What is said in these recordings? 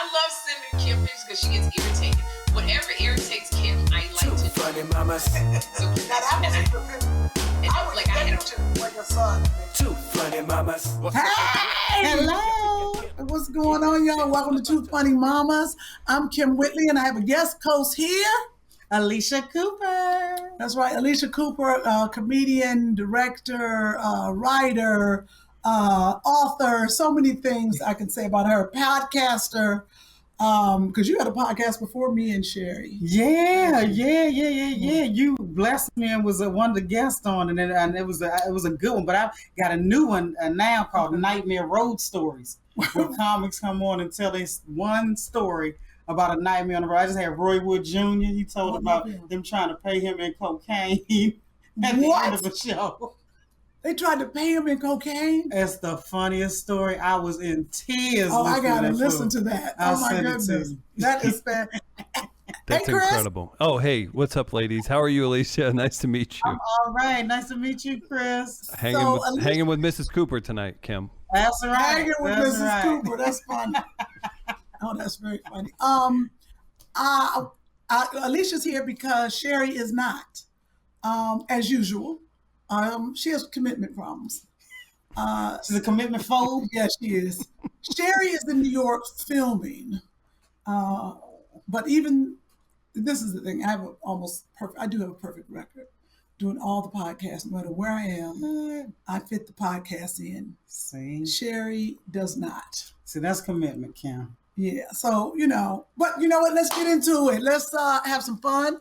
I love sending Kym pictures because she gets irritated. Whatever irritates Kym, I like to do. Funny mamas. So I had your son. Two funny mamas. Hey! Hello! What's going on, y'all? Welcome to Two Funny Mamas. I'm Kym Whitley, and I have a guest host here, Alycia Cooper. That's right, Alycia Cooper, comedian, director, writer, author, so many things I can say about her. Podcaster, because you had a podcast before me and Sherri. Yeah. You blessed me and was one of the guests on, and it was a good one. But I got a new one now called Nightmare Road Stories, where comics come on and tell this one story about a nightmare on the road. I just had Roy Wood Jr. He told about them trying to pay him in cocaine at the end of the show. They tried to pay him in cocaine? It's the funniest story. I was in tears. Oh, I got to listen to that. Oh, my goodness. That is bad. That's incredible. Oh, hey, what's up, ladies? How are you, Alycia? Nice to meet you. I'm all right. Nice to meet you, Chris. Hanging with Mrs. Cooper tonight, Kym. That's right. Hanging with Mrs. Cooper. That's funny. Oh, that's very funny. Alicia's here because Sherri is not, as usual. She has commitment problems. She's a commitment phobe? Yes, she is. Sherri is in New York filming. But even, this is the thing, I do have a perfect record. Doing all the podcasts, no matter where I am, I fit the podcast in. See? Sherri does not. See, that's commitment, Kym. Yeah, so, but you know what, let's get into it. Let's have some fun.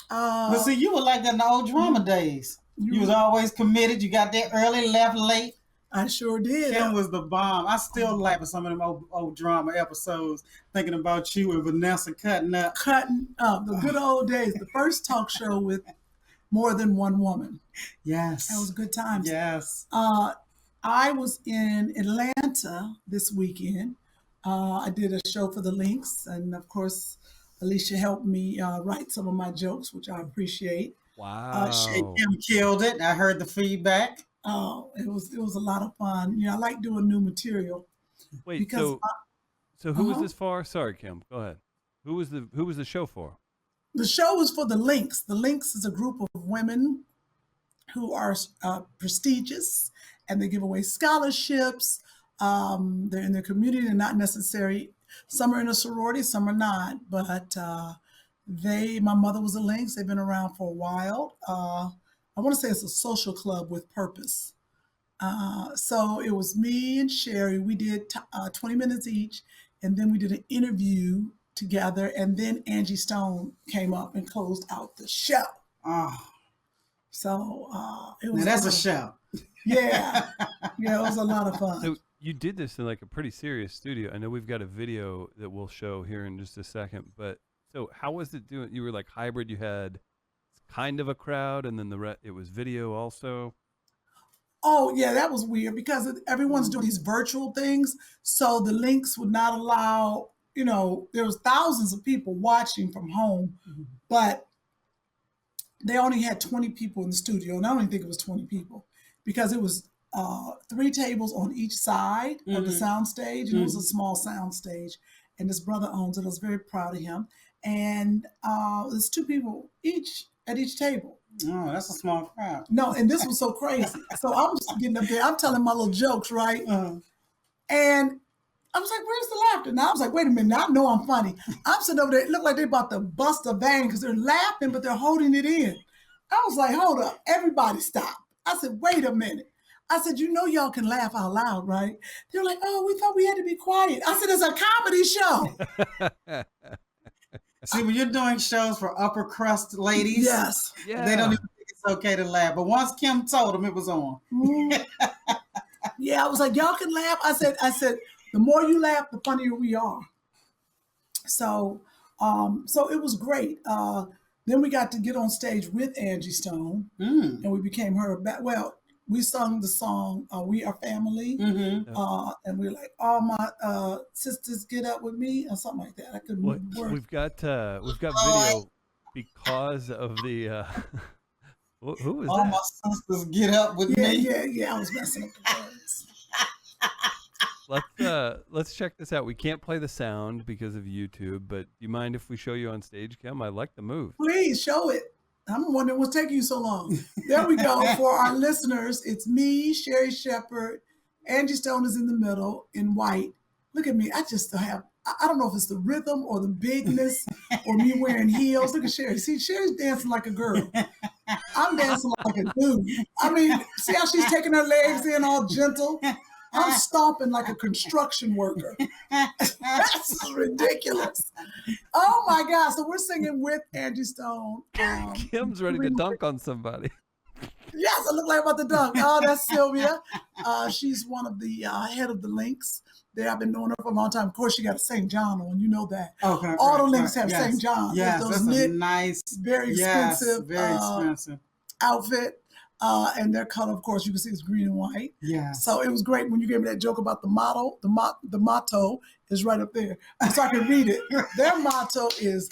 But see, you were like that in the old drama days. You was always committed. You got there early, left late. I sure did. Kym was the bomb. I still laugh at some of them old drama episodes, thinking about you and Vanessa cutting up. The good old days. The first talk show with more than one woman. Yes. That was good times. Yes. I was in Atlanta this weekend. I did a show for the Links, and of course, Alycia helped me write some of my jokes, which I appreciate. Wow. Kym killed it. I heard the feedback. Oh, it was a lot of fun. I like doing new material. Wait, so who was this for? Sorry, Kym, go ahead. Who was the show for? The show was for the Links. The Links is a group of women who are prestigious, and they give away scholarships. They're in their community. They're not necessary. Some are in a sorority, some are not. But my mother was a Lynx. They've been around for a while. I want to say it's a social club with purpose. So it was me and Sherri. We did 20 minutes each, and then we did an interview together, and then Angie Stone came up and closed out the show. Oh. So it was. Now that's a show. Yeah. Yeah, it was a lot of fun. So you did this in like a pretty serious studio. I know we've got a video that we'll show here in just a second, but so how was it doing? You were like hybrid. You had kind of a crowd, and then it was video also. Oh yeah, that was weird because everyone's doing these virtual things. So the Links would not allow, there was thousands of people watching from home, but they only had 20 people in the studio. And I don't even think it was 20 people because it was 3 tables on each side of the sound stage. And it was a small sound stage. And his brother owns it. I was very proud of him. And there's 2 people at each table. Oh, that's a small crowd. No, and this was so crazy. So I'm just getting up there. I'm telling my little jokes, right? And I was like, where's the laughter? Now I was like, wait a minute. Now I know I'm funny. I'm sitting over there. It looked like they're about to bust a vein because they're laughing, but they're holding it in. I was like, hold up. Everybody stop. I said, wait a minute. I said, y'all can laugh out loud, right? They're like, oh, we thought we had to be quiet. I said, it's a comedy show. See, when you're doing shows for upper crust ladies, yes, they don't even think it's okay to laugh. But once Kym told them, it was on. Yeah, I was like, y'all can laugh. I said, the more you laugh, the funnier we are. So it was great. Then we got to get on stage with Angie Stone, and we became her. We sung the song "We Are Family," and we were like, "All my sisters get up with me," or something like that. I couldn't remember the word. We've got video because of the. Who was all that? My sisters get up with me. Yeah. I was messing up the words. Let's check this out. We can't play the sound because of YouTube, but do you mind if we show you on stage, Kym? I like the move. Please show it. I'm wondering what's taking you so long. There we go. For our listeners, it's me, Sherri Shepherd. Angie Stone is in the middle in white. Look at me. I just have, I don't know if it's the rhythm or the bigness or me wearing heels. Look at Sherri. See, Sherri's dancing like a girl. I'm dancing like a dude. I mean, see how she's taking her legs in all gentle? I'm stomping like a construction worker. That's ridiculous. Oh my God. So we're singing with Angie Stone. Kym's ready to dunk on somebody. Yes, I look like I'm about to dunk. Oh, that's Sylvia. She's one of the head of the links. There, I've been knowing her for a long time. Of course, she got a St. John on. You know that. Okay. All the links have St. John. Yes, those that's knit, a nice, very expensive, very expensive outfit. And their color, of course, you can see is green and white. Yeah. So it was great when you gave me that joke about the motto. The motto is right up there, so I can read it. Their motto is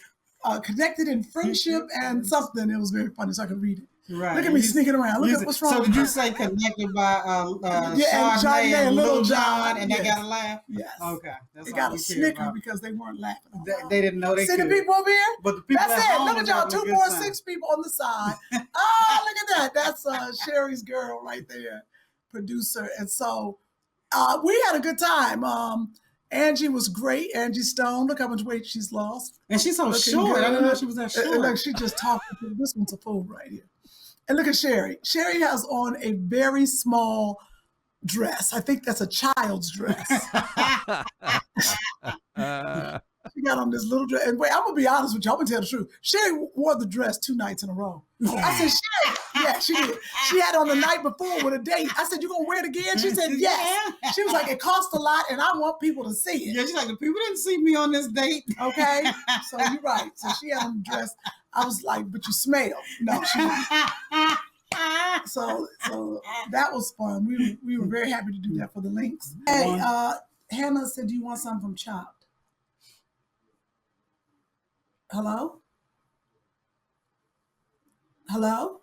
connected in friendship and something. It was very funny, so I could read it. Right. Look at me sneaking around. Look at what's wrong. So with did me. you say connected by Chardonnay and Little John, and yes. they got to laugh? Yes. Okay. That's They all got we a care snicker about. because they weren't laughing. They didn't know they See could. the people over here? But the people That's at it. home Look at was y'all, having a two, good four, time. 6 people on the side. Oh, look at that. That's Sherri's girl right there, producer. And so we had a good time. Angie was great. Angie Stone. Look how much weight she's lost. And she's so Looking short. good. I didn't know she was that short. And look, she just talking. This one's a fool right here. And look at Sherri. Sherri has on a very small dress. I think that's a child's dress. She got on this little dress. And wait, I'm going to be honest with you. I'm going to tell the truth. Sherri wore the dress 2 nights in a row. I said, Sherri. Yeah, she did. She had it on the night before with a date. I said, you going to wear it again? She said, yes. She was like, it costs a lot and I want people to see it. Yeah, she's like, the people didn't see me on this date. Okay? So you're right. So she had on the dress. I was like, but you smell. No, she didn't. So that was fun. We were very happy to do that for the links. Hey, Hannah said, do you want something from Chopped? Hello? Hello?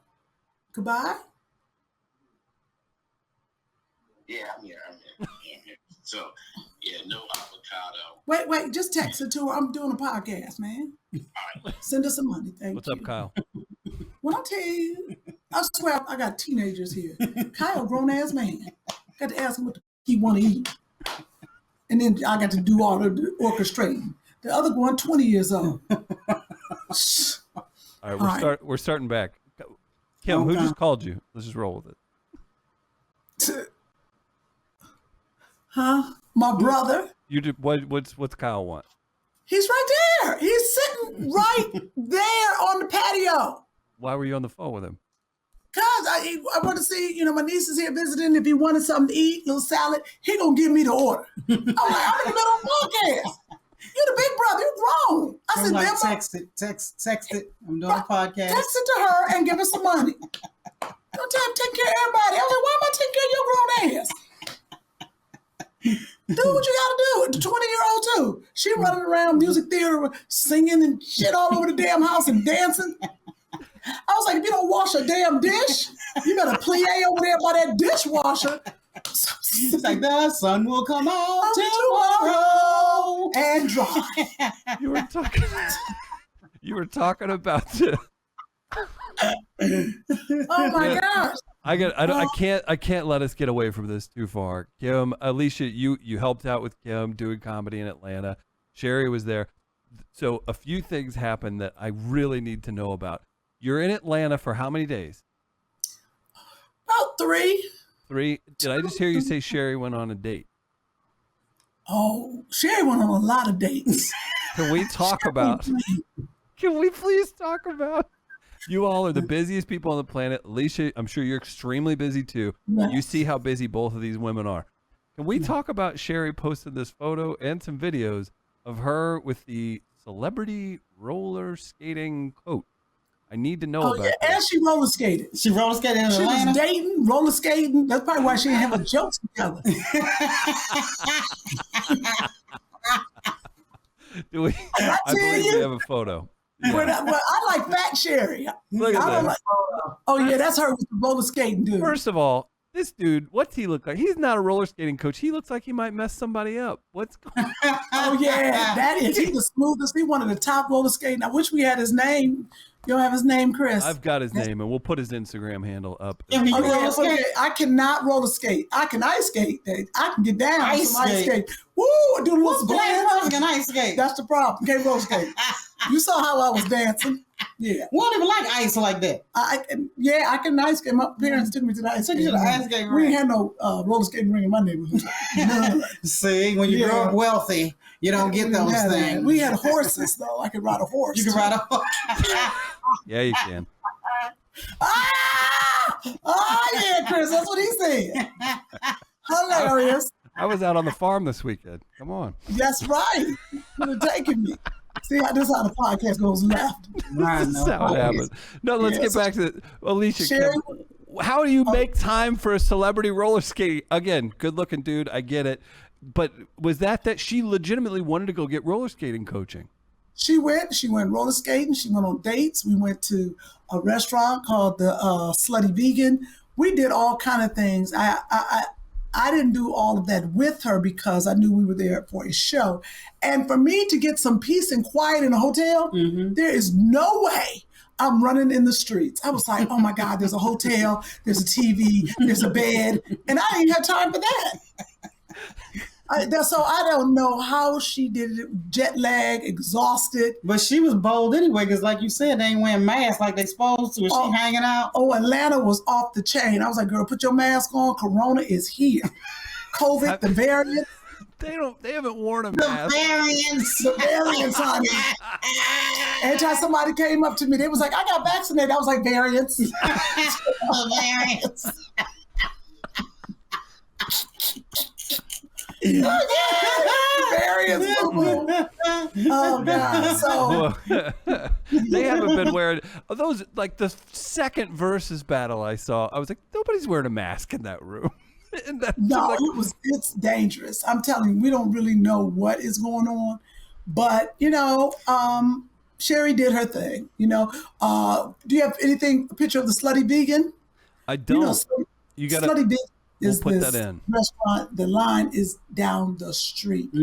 Goodbye? Yeah, I'm here. So, yeah, no avocado. Wait, just text it to her. I'm doing a podcast, man. All right. Send us some money. Thank you. What's up, Kyle? When I tell you, I swear I got teenagers here. Kyle, grown ass man. Got to ask him what the he want to eat. And then I got to do all the orchestrating. The other one, 20 years old. All right, we're starting back. Kym, who just called you? Let's just roll with it. Huh? My brother. You did what's Kyle want? He's right there. He's sitting right there on the patio. Why were you on the phone with him? Cause I want to see, my niece is here visiting. If he wanted something to eat, a little salad, he gonna give me the order. I'm like, I'm in the middle of a podcast. You the big brother, you grown. I said, like, text it. I'm doing a podcast. Text it to her and give her some money. Don't tell him take care of everybody. I was like, why am I taking care of your grown ass? Do what you gotta do. The 20-year-old too. She running around music theater singing and shit all over the damn house and dancing. I was like, if you don't wash a damn dish, you better plie over there by that dishwasher. It's like the sun will come out tomorrow and dry. You were talking about the. Oh my gosh. I can't let us get away from this too far. Kym, Alycia, you helped out with Kym doing comedy in Atlanta. Sherri was there. So a few things happened that I really need to know about. You're in Atlanta for how many days? About 3. 3. Did I just hear you say Sherri went on a date? Oh, Sherri went on a lot of dates. Can we talk about? Can we please talk about? You all are the busiest people on the planet. Alycia, I'm sure you're extremely busy too. Yes. You see how busy both of these women are. Can we talk about Sherri posted this photo and some videos of her with the celebrity roller skating coat? I need to know about that. And she roller skated. She roller skated in Atlanta? She was dating, roller skating. That's probably why she didn't have a jokes together. Do we? I believe we have a photo. Yeah. Well, I like fat Sherri. Look at that. Oh yeah, that's her with the roller skating dude. First of all, this dude, what's he look like? He's not a roller skating coach. He looks like he might mess somebody up. What's going on? Oh yeah, that is. He's the smoothest. He one of the top roller skating. I wish we had his name. You don't have his name, Chris? I've got his name, and we'll put his Instagram handle up. Yeah, you roller skate? Okay. I cannot roller skate. I can ice skate. I can get down Ice some ice skate. skate. Woo! I do a little Black person spin. can ice skate. That's the problem. Can't roller skate. You saw how I was dancing. Yeah. We don't even like ice like that. I can ice skate. My parents took me to the ice Took you skate. to the ice skate We rink. ain't had no roller skating ring in my neighborhood. None. See, when you Yeah. grow up wealthy, you don't get We didn't those have that. things. We had horses though. I could ride a horse. You can too. ride a Yeah, you can. Ah! Oh yeah, Chris. That's what he said. Hilarious. I was out on the farm this weekend. Come on. That's right. You could have taken me. See how this is how the podcast goes left. I This is know. how it happened. No, let's Yes. get back to Alycia. Sherri- How do you make time for a celebrity roller skate? Again, good looking dude. I get it. But was that she legitimately wanted to go get roller skating coaching? She went roller skating. She went on dates. We went to a restaurant called the Slutty Vegan. We did all kind of things. I didn't do all of that with her because I knew we were there for a show. And for me to get some peace and quiet in a hotel, there is no way I'm running in the streets. I was like, oh my God, there's a hotel, there's a TV, there's a bed, and I didn't have time for that. So I don't know how she did it, jet lag, exhausted. But she was bold anyway, because like you said, they ain't wearing masks like they supposed to. Is she hanging out? Oh, Atlanta was off the chain. I was like, girl, put your mask on. Corona is here. COVID, the variant. They haven't worn a The mask. variants. The variants, honey. Every time somebody came up to me, they was like, I got vaccinated. I was like, variants. The variants. Variants. Oh, God. So, They haven't been wearing those. Like the second versus battle I saw, I was like, nobody's wearing a mask in that room. And that's no, like, it's dangerous. I'm telling you, we don't really know what is going on. But, Sherri did her thing, Do you have a picture of the Slutty Vegan? I don't. You got Slutty Vegan We'll is put this that in. restaurant. The line is down the street. They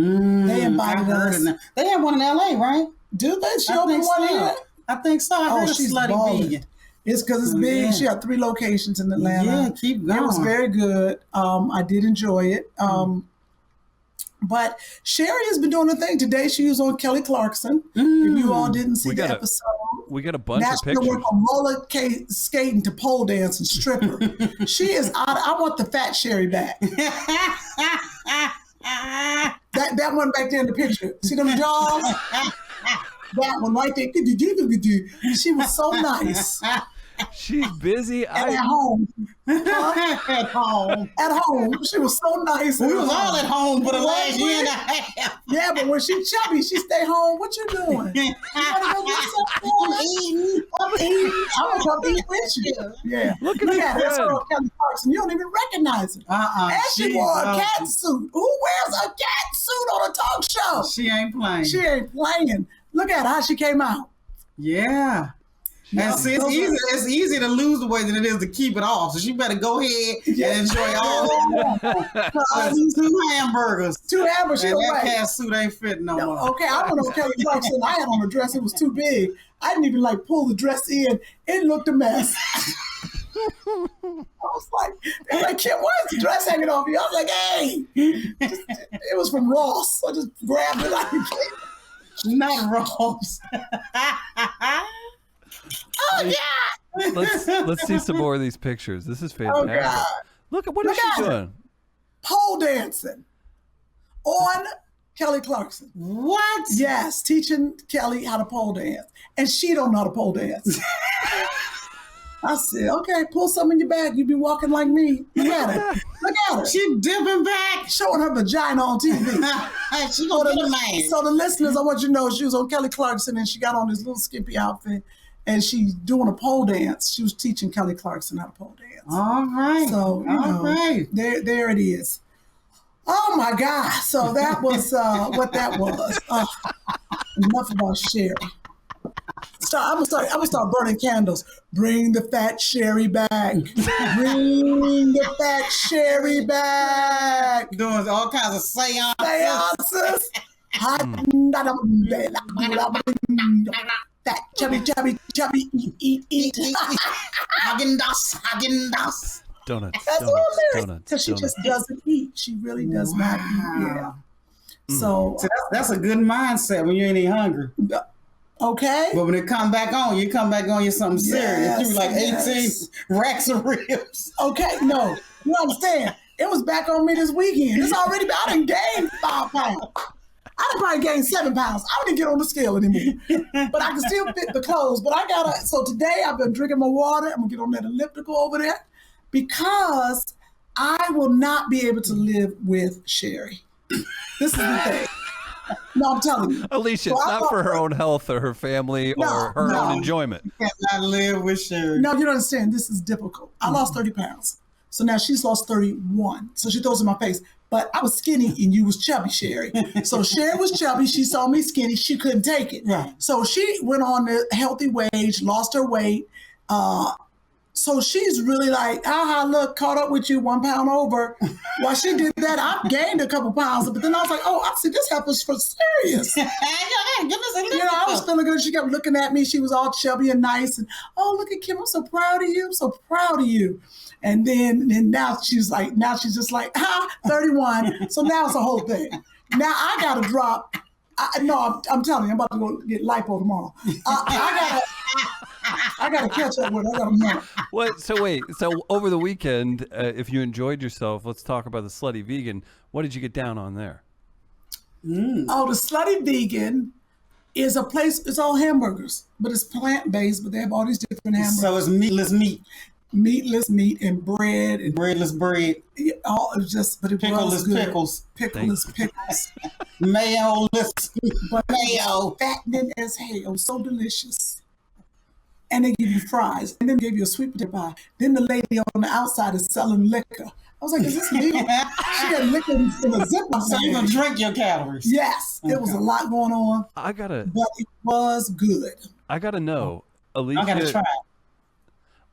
I invited heard us. it. They have one in LA, right? Do they? She I opened think one so. here? I think so. I Oh, heard she's Slutty balling. Vegan. It's because it's big. Yeah. She had 3 locations in Atlanta. Yeah, keep going. It was very good. I did enjoy it. But Sherri has been doing her thing. Today she was on Kelly Clarkson. If you all didn't see the episode. We got a bunch Now of she went pictures. from roller skating to pole dance and stripper. She is out. I want the fat Sherri back. That one back there in the picture. See them jaws? That one right there. She was so nice. She's busy. And at home. At home. At home. She was so nice. We was all at home for the last year and a half. Yeah, but when she chubby, she stay home. What you doing? You wanna go get something? I'm eating. I'm gonna come eat with you. Yeah. Look at her. that. That's her on Kelly Clarkson. You don't even recognize her. And she wore a cat suit. Who wears a cat suit on a talk show? She ain't playing. She ain't playing. Look at how she came out. Yeah. And see, it's easier to lose the weight than it is to keep it off. So she better go ahead and enjoy all these 2 hamburgers. 2 hamburgers. And that cat suit ain't fitting no more. Okay, I went on Kelly Clarkson. I had on a dress. It was too big. I didn't even pull the dress in. It looked a mess. I was like, they're like, Kym, why is the dress hanging off you? I was like, hey. It was from Ross. I just grabbed it. Not Ross. Oh, yeah. Let's see some more of these pictures. This is Oh, fantastic. God. Look at what is she doing? Pole dancing on Kelly Clarkson. What? Yes, teaching Kelly how to pole dance. And she don't know how to pole dance. I said, okay, pull some in your bag. You be walking like me. Look at her. Look at her. She dipping back. Showing her vagina on TV. She gonna be the man. So the listeners, I want you to know she was on Kelly Clarkson and she got on this little skimpy outfit and she's doing a pole dance. She was teaching Kelly Clarkson how to pole dance. All right. So, there it is. Oh my God. So that was what that was. Enough about Sherri. I'm gonna start burning candles. Bring the fat Sherri back. Bring the fat Sherri back. Doing all kinds of seances. Fat chubby, eat. Häagen-Dazs. Donuts. That's all it is. Donuts. Because she just doesn't eat. She really does not eat. Yeah. So that's a good mindset when you ain't even hungry. okay. But when it come back on, you're something serious. You were like 18 yes. racks of ribs. Okay, no, you understand? It was back on me this weekend. It's already I done gained 5 pounds. I done probably gained 7 pounds. I didn't get on the scale anymore, but I can still fit the clothes. But so today I've been drinking my water. I'm gonna get on that elliptical over there because I will not be able to live with Sherri. This is the thing. No, I'm telling you. Alycia, So it's I not thought- for her own health or her family or her own enjoyment. You cannot live with Sherri. No, you don't understand. This is difficult. I lost 30 pounds. So now she's lost 31. So she throws it in my face. But I was skinny and you was chubby, Sherri. So Sherri was chubby. She saw me skinny. She couldn't take it. Right. So she went on the healthy wage, lost her weight. So she's really like, look, caught up with you 1 pound over. While she did that, I gained a couple pounds. But then I was like, I see this happens for serious. Give us a I was feeling good. She kept looking at me. She was all chubby and nice. And, look at Kym. I'm so proud of you. I'm so proud of you. And then now she's just like, 31. So now it's a whole thing. Now I got to drop. I'm telling you, I'm about to go get lipo tomorrow. I got to catch up with her. I got to know. What? So wait. So over the weekend, if you enjoyed yourself, let's talk about the Slutty Vegan. What did you get down on there? Oh, the Slutty Vegan is a place. It's all hamburgers, but it's plant-based. But they have all these different hamburgers. So it's meatless meat. Meatless meat and bread and Breadless bread. all but it was Pickleless good. pickles. Pickleless pickles. Mayo-less But mayo. fattening as hell, so delicious. And they give you fries, and then they give you a sweet potato pie. Then the lady on the outside is selling liquor. I was like, is this legal? She had liquor in a Ziploc. So you're going to drink your calories. Yes, there was a lot going on, I gotta but it was good. know, Alycia. I got to try it.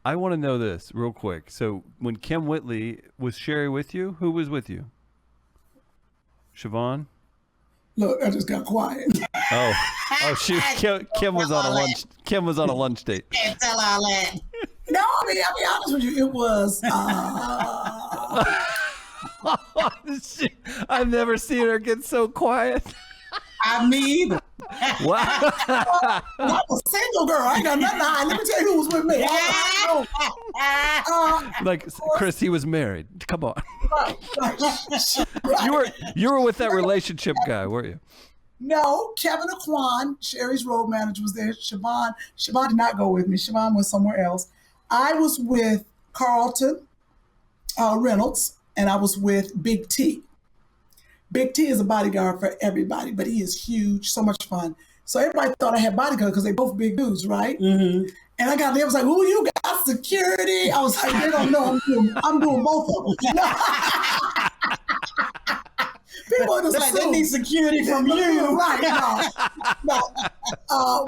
I want to know this real quick. So when Kym Whitley, was Sherri with you? Who was with you? Siobhan? Look, I just got quiet. Oh, Kym was on a lunch. Kym was on a lunch date. Can't tell all that. No, I mean, I'll be honest with you, it was, I've never seen her get so quiet. Me either. Wow. I'm a single girl. I ain't got nothing to hide. Let me tell you who was with me. Like Chris, he was married. Come on. Right. You were with that relationship guy, weren't you? No, Kevin Aquan, Sherri's road manager, was there. Siobhan did not go with me. Siobhan was somewhere else. I was with Carlton Reynolds, and I was with Big T. Big T is a bodyguard for everybody, but he is huge, so much fun. So everybody thought I had bodyguard because they both big dudes, right? Mm-hmm. And I got there, I was like, "Ooh, you got security?" I was like, "They don't know I'm doing both of them." People just Like, they need security from you. Right? No.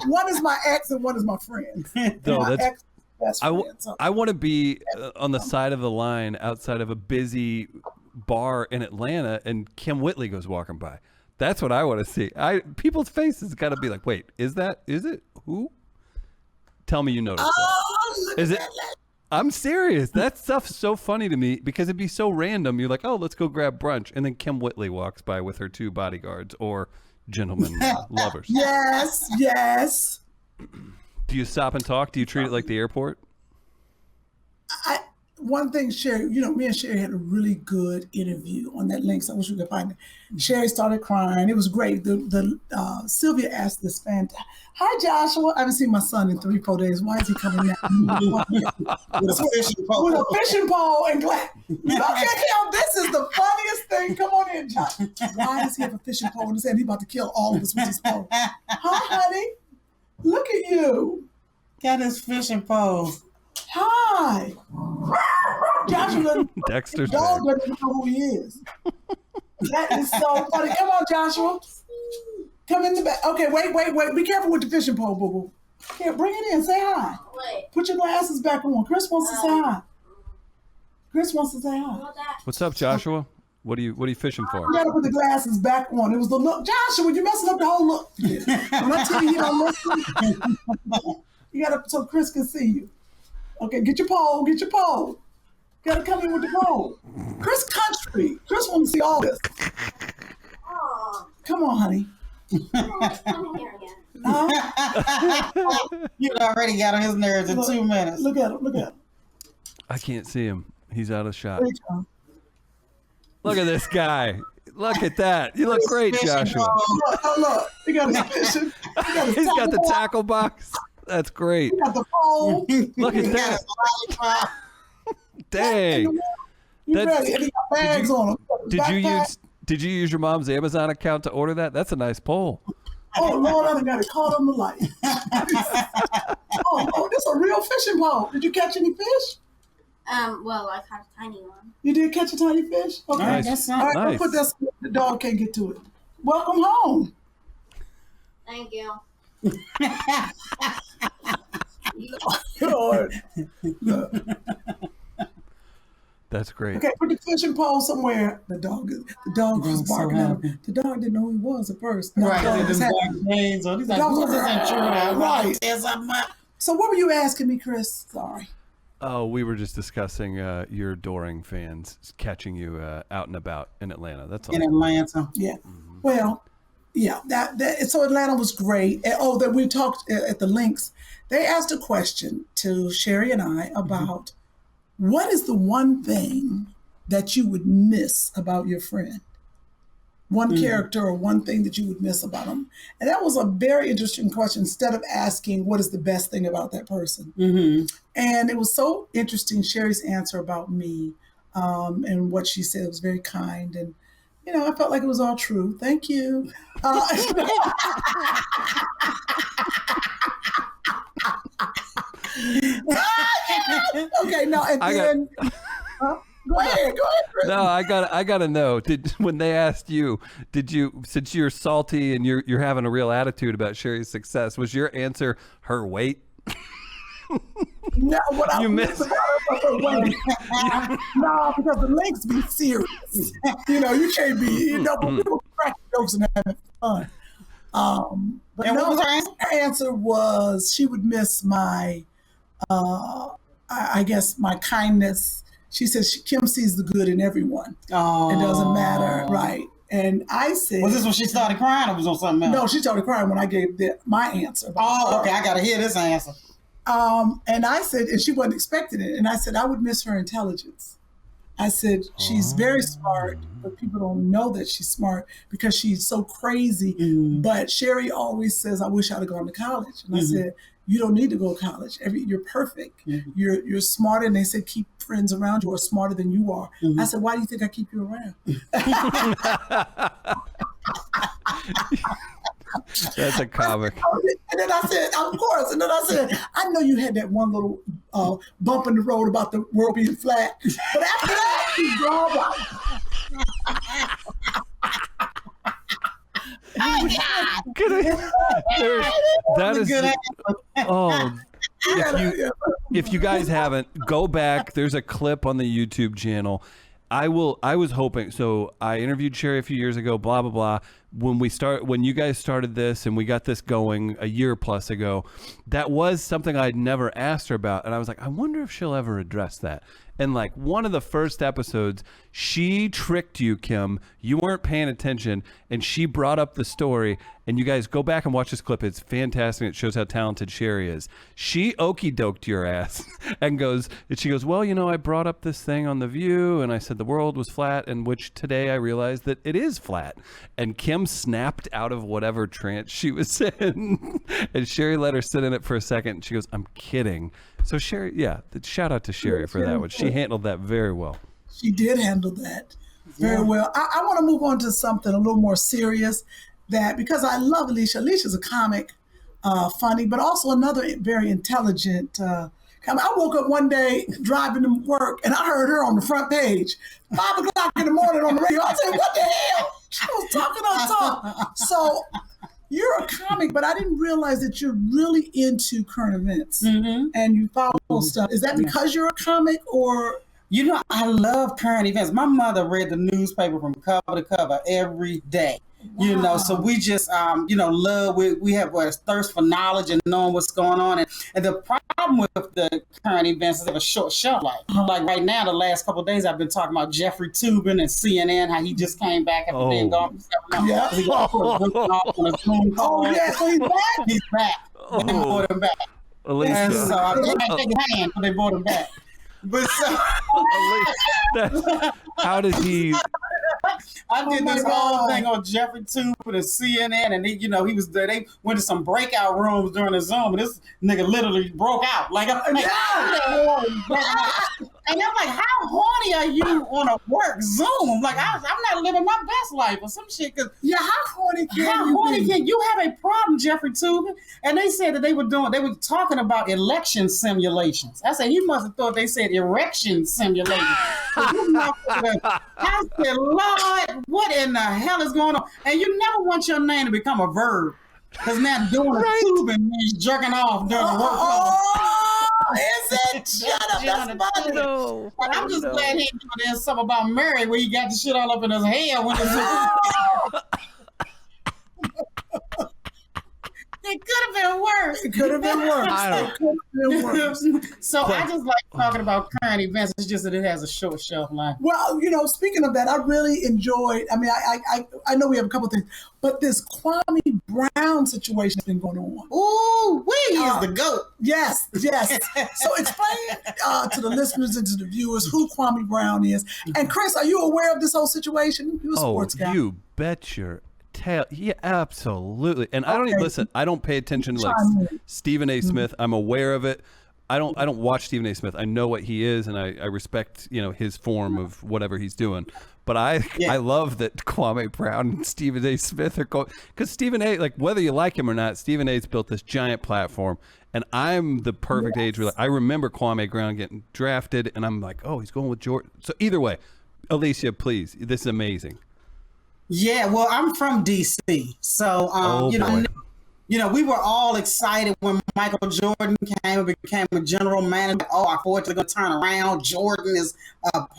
One is my ex and one is my friend. No, My that's. ex best friend. So. I want to be on the side of the line outside of a busy bar in Atlanta, and Kym Whitley goes walking by. That's what I want to see. People's faces got to be like, wait, is it? Who? Tell me you noticed that. Is it? I'm serious. That stuff's so funny to me because it'd be so random. You're like, oh, let's go grab brunch. And then Kym Whitley walks by with her 2 bodyguards or gentlemen lovers. Yes. Do you stop and talk? Do you treat it like the airport? One thing, Sherri, me and Sherri had a really good interview on that link, so I wish we could find it. Sherri started crying. It was great. Sylvia asked this fan, "Hi, Joshua. I haven't seen my son in 3-4 days. Why is he coming now?" With a fishing pole and glass. Look at him. This is the funniest thing. Come on in, Josh. Why does he have a fishing pole in his hand? He's about to kill all of us with his pole. Hi, honey. Look at you. Got his fishing pole. Hi. Joshua, Dexter's dog back. doesn't know who he is. That is so funny. Come on, Joshua. Come in the back. Okay, wait. Be careful with the fishing pole, boo-boo. Here, bring it in. Say hi. Wait. Put your glasses back on. Chris wants to say hi. Chris wants to say hi. What's up, Joshua? What are you fishing for? You gotta put the glasses back on. It was the look. Joshua, you're messing up the whole look. When I tell you he don't listen, you gotta, so Chris can see you. Okay, get your pole. Get your pole. You gotta come in with the pole. Chris country. Chris wants to see all this. Oh, Come on, honey. come here again. You already got on his nerves in Look, 2 minutes. Look at him. Look at him. I can't see him. He's out of shot. There you go. Look at this guy. Look at that. You look great, Joshua. Look. He got his fishing. He's got the tackle box. That's great. He got the pole. Look at that. Dang. You That's- ready? And he got bags on him. Did you use your mom's Amazon account to order that? That's a nice pole. Oh Lord, I done got it caught on the light. oh, this a real fishing pole. Did you catch any fish? Well, I caught a tiny one. You did catch a tiny fish? Okay. All right, that's All not right, Nice. put that so the dog can't get to it. Welcome home. Thank you. Lord. Look. That's great. Okay, put the fishing pole somewhere. The dog was so barking at him. happy. The dog didn't know who he was at first. Now Right, the dog they was just happy. got names on. He's like, Dog who's was- this intruder? Right. There's something. So what were you asking me, Chris? Sorry. Oh, we were just discussing your adoring fans catching you out and about in Atlanta. That's all. In Atlanta. Yeah. Well, yeah. That so Atlanta was great. And, that we talked at the links. They asked a question to Sherri and I about what is the one thing that you would miss about your friend? One character or one thing that you would miss about them. And that was a very interesting question instead of asking what is the best thing about that person. Mm-hmm. And it was so interesting, Sherri's answer about me and what she said was very kind. And, I felt like it was all true. Thank you. Okay, no, and then... Go ahead, Chris. No, I gotta know. When they asked you, since you're salty and you're having a real attitude about Sherri's success, was your answer her weight? No, what I You miss miss- about her was her weight. No, because the links be serious. You can't be, but people crack jokes and having fun. But And no, what was her answer? her answer was she would miss my, I guess, my kindness. She says Kym sees the good in everyone. Oh. It doesn't matter, right? And I said, Was this when she started crying or was it on something else? no, she started crying when I gave my answer. Oh, okay. I got to hear this answer. And I said, and she wasn't expecting it. And I said, I would miss her intelligence. I said, she's very smart, but people don't know that she's smart because she's so crazy. But Sherri always says, I wish I'd have gone to college. And I said, you don't need to go to college. You're perfect. You're smarter. And they said, keep friends around you who are smarter than you are. I said, why do you think I keep you around? That's a comic. And then I said, of course. And then I said, I know you had that one little bump in the road about the world being flat. But after that, she's all right. That is good if you guys haven't, go back. There's a clip on the YouTube channel. I was hoping. So I interviewed Sherri a few years ago. Blah blah blah. When you guys started this and we got this going a year plus ago, that was something I'd never asked her about, and I was like, I wonder if she'll ever address that. And like one of the first episodes, she tricked you, Kym. You weren't paying attention, and she brought up the story. And you guys go back and watch this clip. It's fantastic. It shows how talented Sherri is. She okey doked your ass and she goes, well, I brought up this thing on The View, and I said the world was flat, and which today I realized that it is flat. And Kym snapped out of whatever trance she was in, and Sherri let her sit in it for a second. And she goes, I'm kidding. So Sherri, shout out to Sherri for that one. She handled that very well. She did handle that very well. I want to move on to something a little more serious because I love Alycia. Alicia's a comic, funny, but also another very intelligent comic. I woke up one day driving to work and I heard her on the front page, 5 o'clock in the morning on the radio. I said, what the hell? She was talking on top. So you're a comic, but I didn't realize that you're really into current events Mm-hmm. and you follow stuff. Is that because you're a comic or? You know, I love current events. My mother read the newspaper from cover to cover every day. You know, so we just, love, we have a thirst for knowledge and knowing what's going on. And the problem with the current events is they have a short shelf life. Like right now, the last couple of days, I've been talking about Jeffrey Toobin and CNN, how he just came back after being gone for 7 months. He got put a off on a Zoom call. Oh, yeah, so he's back. He's back. They brought him back. Alycia. And so I can't take a hand, but they brought him back. But so, how did he? I did this whole thing on Jeffrey Toobin and CNN, and he was there. They went to some breakout rooms during the Zoom, and this nigga literally broke out. Like, I'm like, and I'm like, how horny are you on a work Zoom? Like, I'm not living my best life or some shit. Cause how horny can you have a problem, Jeffrey Toobin? And they said that they were talking about election simulations. I said, he must have thought they said erection simulations. I said, Lord, what in the hell is going on? And you never want your name to become a verb. Because now doing a tubing means jerking off during the work. Is it? Shut up, that's funny. No. But I'm just glad he did this something about Mary where he got the shit all up in his hair when it could have been worse. It could have been worse. So I just like talking about current events. It's just that it has a short shelf life. Well, speaking of that, I really enjoyed, I mean, I know we have a couple of things, but this Kwame Brown situation has been going on. Ooh, he is the GOAT. Yes. So explain to the listeners and to the viewers who Kwame Brown is. And Chris, are you aware of this whole situation? You're a sports guy. You bet your tail. Yeah, absolutely. And I don't even listen. I don't pay attention to like Stephen A. Smith. I'm aware of it. I don't watch Stephen A. Smith. I know what he is, and I respect his form of whatever he's doing. But I love that Kwame Brown and Stephen A. Smith are going, because Stephen A., like whether you like him or not, Stephen A.'s built this giant platform, and I'm the perfect age where I remember Kwame Brown getting drafted, and I'm like, oh, he's going with Jordan. So either way, Alycia, please, this is amazing. Yeah, well, I'm from DC, so we were all excited when Michael Jordan came and became a general manager. Oh, our fortunes are going to turn around. Jordan is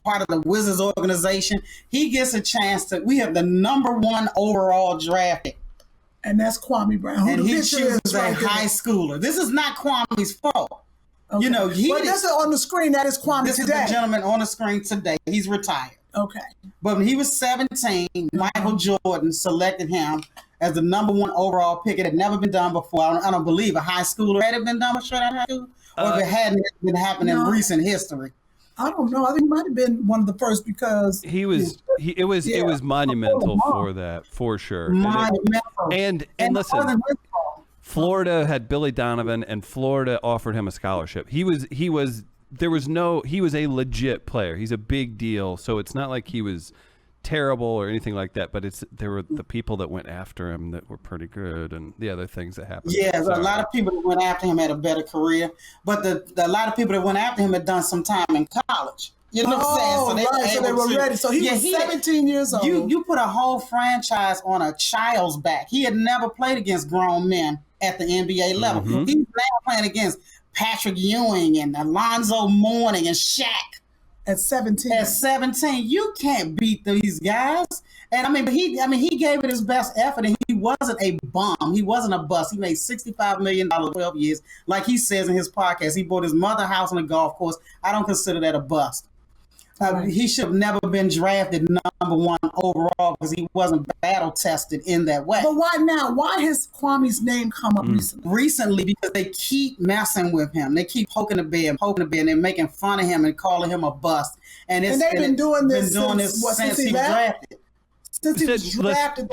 part of the Wizards organization. He gets a chance to. We have the #1 overall draft pick, and that's Kwame Brown. And he chooses a high schooler. This is not Kwame's fault. Okay. But this is on the screen. That is Kwame this today. This is the gentleman on the screen today. He's retired. Okay. But when he was 17, Michael Jordan selected him as the #1 overall pick. It had never been done before. I don't believe a high schooler had it been done before that high school, or if it hadn't been happening in recent history. I don't know. I think he might have been one of the first because it was monumental for that, for sure. Monumental. And listen, Florida had Billy Donovan, and Florida offered him a scholarship. He was a legit player. He's a big deal. So it's not like he was terrible or anything like that, but there were the people that went after him that were pretty good, and the other things that happened. Yeah, a lot of people that went after him had a better career, but a lot of people that went after him had done some time in college. You know what I'm saying? So they were ready. So he was 17 years old. You put a whole franchise on a child's back. He had never played against grown men at the NBA level. Mm-hmm. He's now playing against Patrick Ewing and Alonzo Mourning and Shaq. At 17. At 17, you can't beat these guys. And he gave it his best effort, and he wasn't a bum. He wasn't a bust. He made $65 million 12 years. Like he says in his podcast, he bought his mother a house and a golf course. I don't consider that a bust. He should have never been drafted #1 overall because he wasn't battle tested in that way. But why now? Why has Kwame's name come up recently? Recently, because they keep messing with him. They keep poking the bear, and they're making fun of him and calling him a bust. And they've been doing this since he was drafted. Since he was drafted.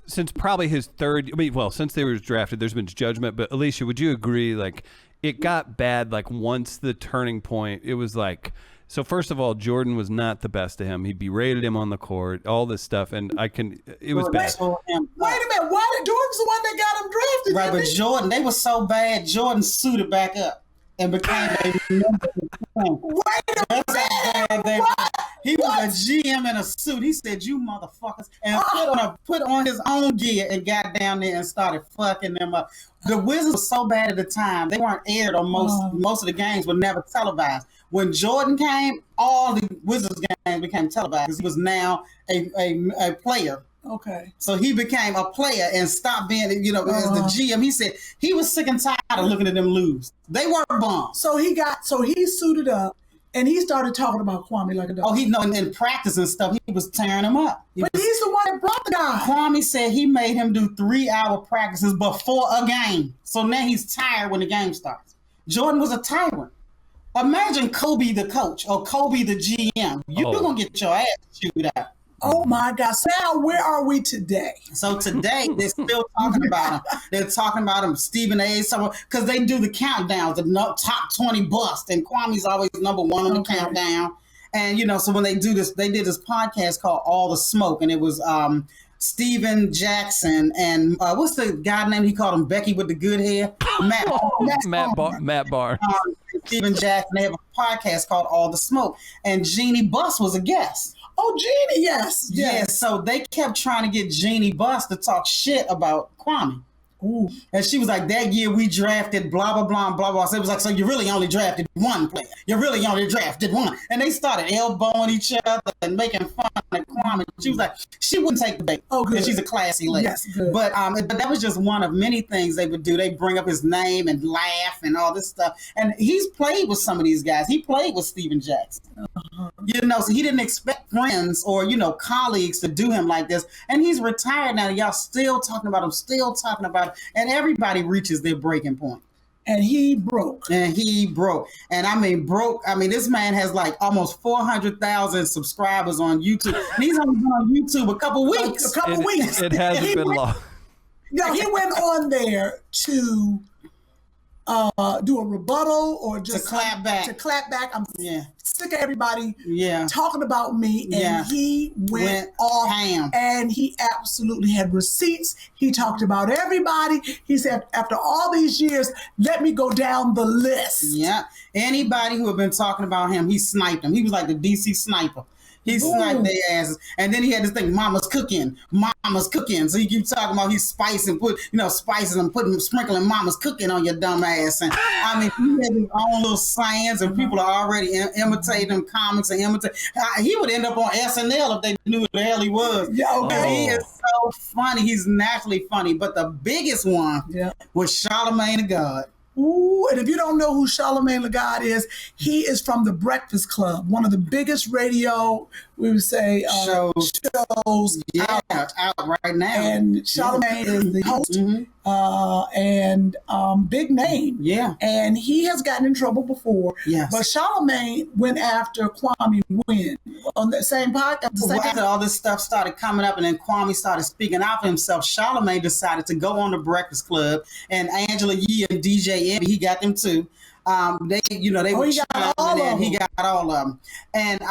Since probably his third. Since they were drafted, there's been judgment. But Alycia, would you agree? Like, it got bad. Like once the turning point, it was like. So first of all, Jordan was not the best to him. He berated him on the court, all this stuff, and it was bad. Wait a minute, why did Jordan's the one that got him drafted? Right, but Jordan, they were so bad, Jordan suited back up. and became a member of the team. Wait a minute. What? He was a GM in a suit. He said, "You motherfuckers," and put on his own gear and got down there and started fucking them up. The Wizards were so bad at the time; they weren't aired on most of the games were never televised. When Jordan came, all the Wizards games became televised because he was now a player. Okay. So he became a player and stopped being, as the GM. He said he was sick and tired of looking at them lose. They were bums. So he suited up and he started talking about Kwame like a dog. Oh, in practice and stuff, he was tearing him up. But he's the one that brought the guy. Kwame said he made him do 3-hour practices before a game. So now he's tired when the game starts. Jordan was a tyrant. Imagine Kobe the coach or Kobe the GM. You're going to get your ass chewed out. Oh my God. So now where are we today? So today they're still talking about him. They're talking about him, Stephen A. because they do the countdowns, the top 20 bust, and Kwame's always number one on the countdown. And so when they do this, they did this podcast called All the Smoke, and it was Steven Jackson and what's the guy name? He called him Becky with the good hair. Matt Barr. Steven Jackson. They have a podcast called All the Smoke, and Jeannie Buss was a guest. Oh, Jeannie, yes. Yeah, so they kept trying to get Jeannie Buss to talk shit about Kwame. Ooh. And she was like, that year we drafted blah, blah, blah, blah, blah. So it was like, so you really only drafted one player. You really only drafted one. And they started elbowing each other and making fun of Kwame. She was like, she wouldn't take the bait. Oh, good. She's a classy lady. Yes, good. But that was just one of many things they would do. They bring up his name and laugh and all this stuff. And he's played with some of these guys. He played with Steven Jackson. So he didn't expect friends or, colleagues to do him like this. And he's retired now. Y'all still talking about him, and everybody reaches their breaking point. And he broke. And I mean, this man has like almost 400,000 subscribers on YouTube. And he's only been on YouTube a couple weeks. It hasn't been long. No, he went on there to do a rebuttal or just to clap back. I'm sick of everybody talking about me, and Yeah. he went off ham. and he absolutely had receipts. He talked about everybody. He said, after all these years, let me go down the list. Yeah. Anybody who had been talking about him, he sniped him. He was like the DC sniper. He sniped their asses. And then he had this thing, Mama's cooking. So he keeps talking about he's spicing, spices and sprinkling Mama's cooking on your dumb ass. And I mean, he had his own little sayings, and people are already imitating him, comics and imitating. He would end up on SNL if they knew who the hell he was. He is so funny. He's naturally funny. But the biggest one was Charlamagne the God. Ooh, and if you don't know who Charlamagne the God is, he is from The Breakfast Club, one of the biggest radio, we would say, shows out right now. And Charlamagne is the host and big name. Yeah. And he has gotten in trouble before. Yes. But Charlamagne went after Kwame when? On that same podcast? After all this stuff started coming up and then Kwame started speaking out for himself, Charlamagne decided to go on The Breakfast Club, and Angela Yee and DJ Emmy, he got them too. They were he got all of them. He got all of them. And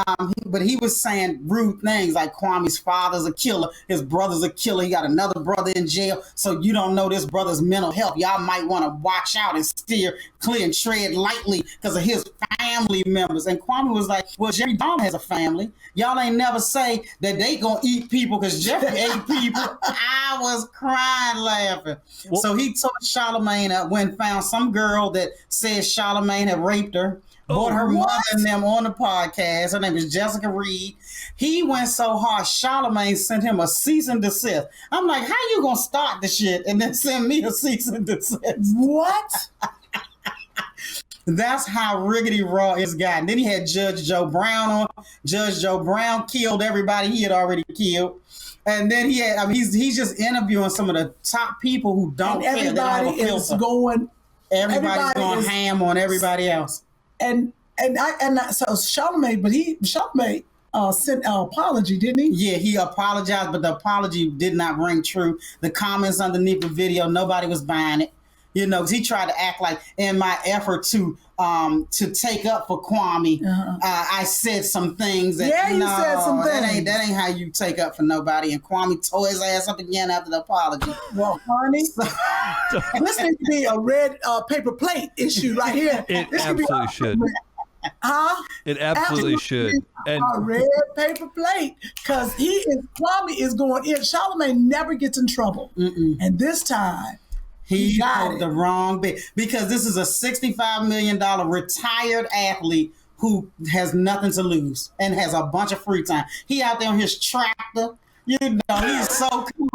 but he was saying rude things like Kwame's father's a killer, his brother's a killer, he got another brother in jail, so you don't know this brother's mental health. Y'all might want to watch out and steer clear and tread lightly because of his family members. And Kwame was like, well, Jeffrey Dahmer has a family. Y'all ain't never say that they gonna eat people because Jeffrey ate people. I was crying laughing. Well, so he took Charlamagne up, when found some girl that said Charlamagne had raped her, brought her mother and them on the podcast. Her name is Jessica Reed. He went so hard, Charlamagne sent him a cease and desist. I'm like, how you gonna start the shit and then send me a cease and desist? What? That's how riggedy raw it's gotten. Then he had Judge Joe Brown on. Judge Joe Brown killed everybody he had already killed. And then he had, he's just interviewing some of the top people who don't care. Everybody is going. Everybody's going ham on everybody else. So Charlamagne, but Charlamagne sent an apology, didn't he? Yeah, he apologized, but the apology did not ring true. The comments underneath the video, nobody was buying it. You know, 'cause he tried to act like in my effort to take up for Kwame, I said some things that you said some things. That ain't how you take up for nobody. And Kwame tore his ass up again after the apology. Well, honey, this needs to be a red paper plate issue right here. It this absolutely should. Huh? It absolutely should. And a red paper plate, because Kwame is going in. Charlamagne never gets in trouble, and this time he got pulled it. the wrong bit, because this is a $65 million retired athlete who has nothing to lose and has a bunch of free time. He out there on his tractor. You know, he's so cool.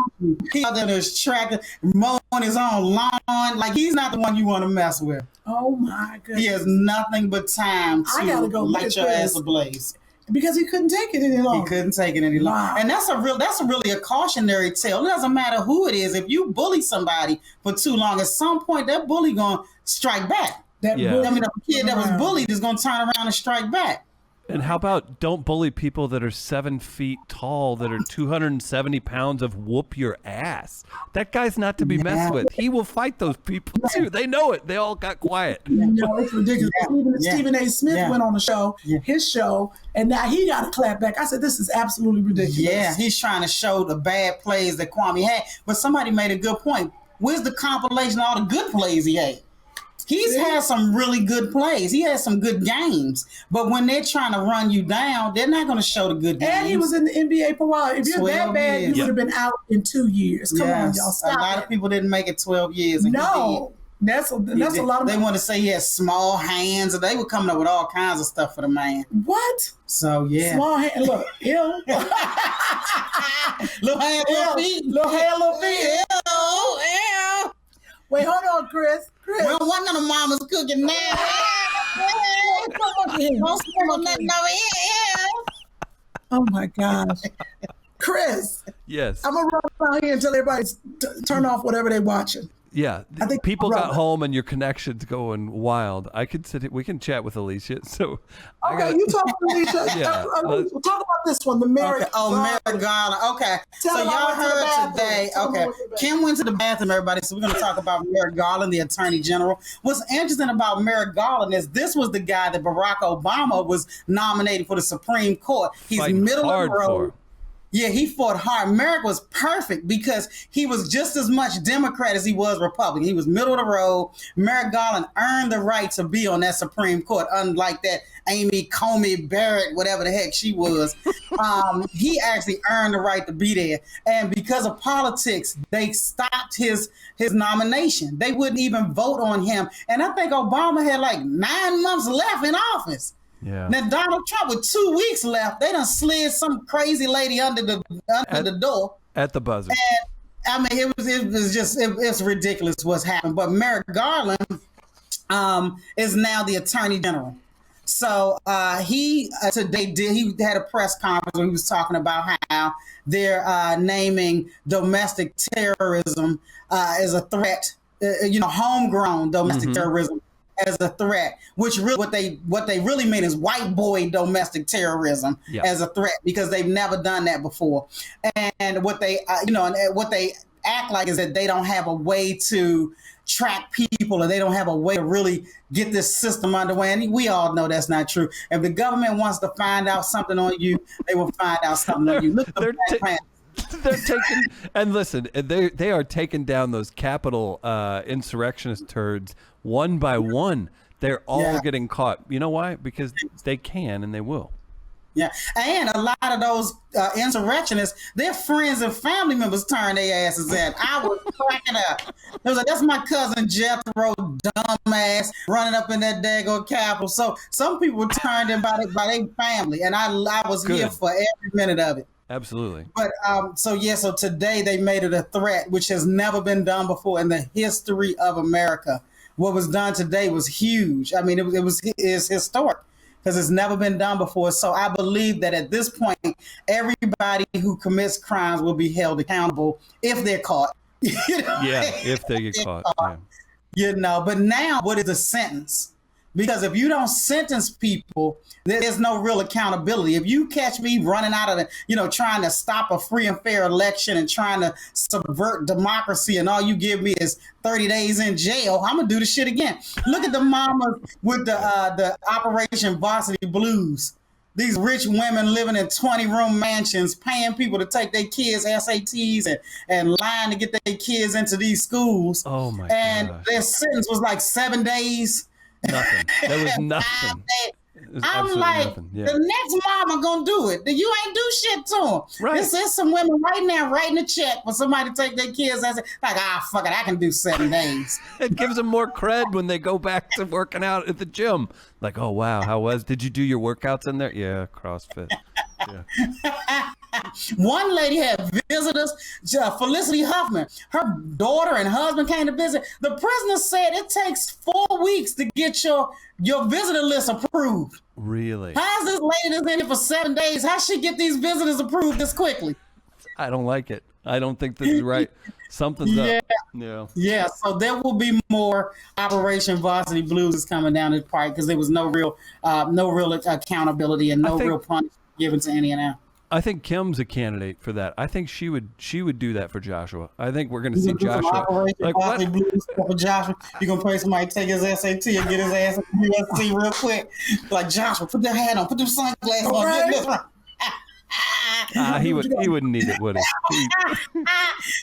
He out there on his tractor, mowing his own lawn. Like, he's not the one you want to mess with. Oh my goodness. He has nothing but time I gotta to go light look your at ass this. ablaze. Because he couldn't take it any longer. He couldn't take it any longer. Wow. And that's really a cautionary tale. It doesn't matter who it is. If you bully somebody for too long, at some point that bully gonna strike back. That Yeah. bully- I mean, a kid that was bullied is gonna turn around and strike back. And how about don't bully people that are 7 feet tall, that are 270 pounds of whoop your ass. That guy's not to be messed with. He will fight those people too. They know it. They all got quiet. No, it's ridiculous. Even Stephen A. Smith went on the show, his show, and now he got a clap back. I said, this is absolutely ridiculous. Yeah, he's trying to show the bad plays that Kwame had. But somebody made a good point. Where's the compilation of all the good plays he had? He's had some really good plays. He had some good games. But when they're trying to run you down, they're not going to show the good games. And he was in the NBA for a while. If you're that 12 bad, years. you would have been out in 2 years. Come on, y'all. Stop a lot it. of people didn't make it 12 years. And No. That's a lot of They want to say he has small hands, and they were coming up with all kinds of stuff for the man. What? So yeah, Small hand. Look, ill. little hand, little feet, Little hand, little feet. Ew. Wait, hold on, Chris. Well, one of the mamas cooking now. Don't spill nothing over here. Oh my gosh. Chris, Yes. I'm going to run around here until everybody turn off whatever they're watching. Yeah. I think People my got brother. home and your connection's going wild. We can chat with Alycia. So Okay, you talk to Alycia. Yeah. Alycia, talk about this one, the marriage. Okay. Oh, Merrick Garland. Okay. Tell So them I y'all went to the heard bathroom. today. Tell them I Okay. went to the bathroom. Kym went to the bathroom, everybody. So we're going to talk about Merrick Garland, the Attorney General. What's interesting about Merrick Garland is this was the guy that Barack Obama was nominated for the Supreme Court. He's Fighting middle of hard the road. for. Yeah, he fought hard. Merrick was perfect because he was just as much Democrat as he was Republican. He was middle of the road. Merrick Garland earned the right to be on that Supreme Court, unlike that Coney Barrett, whatever the heck she was. He actually earned the right to be there. And because of politics, they stopped his nomination. They wouldn't even vote on him. And I think Obama had like 9 months left in office. Yeah. Now Donald Trump with 2 weeks left, they done slid some crazy lady under the door. At the buzzer. And I mean, it's ridiculous what's happened. But Merrick Garland is now the Attorney General. So he had a press conference where he was talking about how they're naming domestic terrorism as a threat, homegrown domestic terrorism as a threat, which really what they really mean is white boy domestic terrorism as a threat, because they've never done that before. And what they what they act like is that they don't have a way to track people, or they don't have a way to really get this system underway. And we all know that's not true. If the government wants to find out something on you, they will find out something on you. Look at the Black Panthers. They're taking, and listen, they are taking down those Capitol insurrectionist turds one by one. They're all getting caught. You know why? Because they can and they will. Yeah, and a lot of those insurrectionists, their friends and family members turn their asses in. I was cracking up. It was like, that's my cousin Jethro, dumbass, running up in that daggone Capitol. So some people were turned in by their family, and I was here for every minute of it. Absolutely. But so today they made it a threat, which has never been done before in the history of America. What was done today was huge. I mean, it's historic, because it's never been done before. So I believe that at this point, everybody who commits crimes will be held accountable if they're caught. Yeah, if they get caught. Yeah. But now, what is the sentence? Because if you don't sentence people, there's no real accountability. If you catch me running out of trying to stop a free and fair election and trying to subvert democracy, and all you give me is 30 days in jail, I'm gonna do the shit again. Look at the mamas with the Operation Varsity Blues. These rich women living in 20-room mansions, paying people to take their kids' SATs and lying to get their kids into these schools. Oh my And gosh. their sentence was like 7 days. Nothing. There was nothing. Was I'm like, nothing. Yeah. the next mama gonna do it. You ain't do shit to them. Right. There's some women right now writing a check for somebody to take their kids. I say, like, fuck it, I can do 7 days. It gives them more cred when they go back to working out at the gym. Like, oh wow, did you do your workouts in there? Yeah, CrossFit. Yeah. One lady had visitors, Felicity Huffman. Her daughter and husband came to visit. The prisoner said it takes 4 weeks to get your visitor list approved. Really? How's this lady that's in it for 7 days? How she get these visitors approved this quickly? I don't like it. I don't think this is right. Something's up. Yeah. Yeah, so there will be more Operation Varsity Blues is coming down the pike because there was no real accountability and no real punishment given to any of them. I think Kym's a candidate for that. I think she would do that for Joshua. I think we're going to see Joshua. Like what? For Joshua, you're going to pay somebody to take his SAT and get his ass in the SAT real quick. Like, Joshua, put that hat on, put them sunglasses on. Get this one. He wouldn't need it, would he?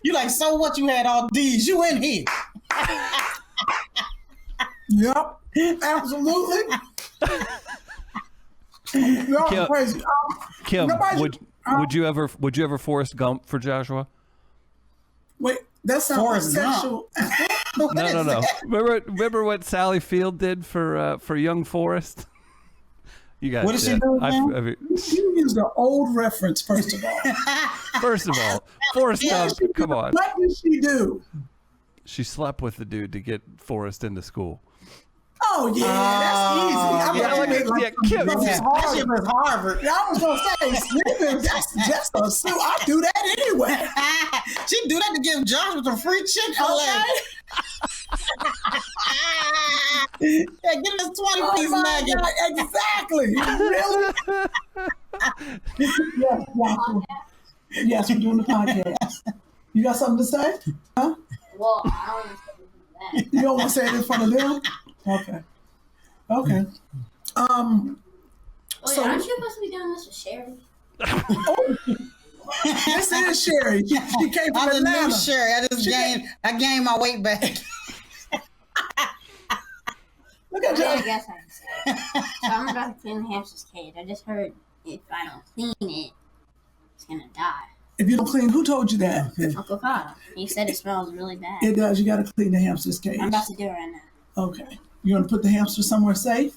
You like, so what? You had all D's. You in here. Yep, absolutely. Y'all crazy. Kym, would you ever Forrest Gump for Joshua? Wait, that sounds sexual. No. Remember what Sally Field did for young Forrest? You guys. What did she do? You used an old reference, first of all. Forrest Gump. Come on. What did she do? She slept with the dude to get Forrest into school. Oh yeah, that's easy. Kym. That shit was Harvard. I was gonna say sleeping. That's just a suit. I do that anyway. She do that to give Josh with some free Chick-fil-A. Yeah, give him this 20-piece nugget. Exactly. Really? Yes, Joshua. Yes, we're doing the podcast. You got something to say? Huh? Well, I don't want to say that. You don't want to say it in front of them? Okay. Wait, So- aren't you supposed to be doing this with Sherri? This is Sherri. She came from I'm the Atlanta. new Sherri. I gained my weight back. Look at I you. guess I can say it. So I'm about to clean the hamster's cage. I just heard if I don't clean it, it's gonna die. If you don't clean, who told you that? Uncle Kyle, he said it smells really bad. It does. You got to clean the hamster's cage. I'm about to do it right now. Okay. You want to put the hamster somewhere safe?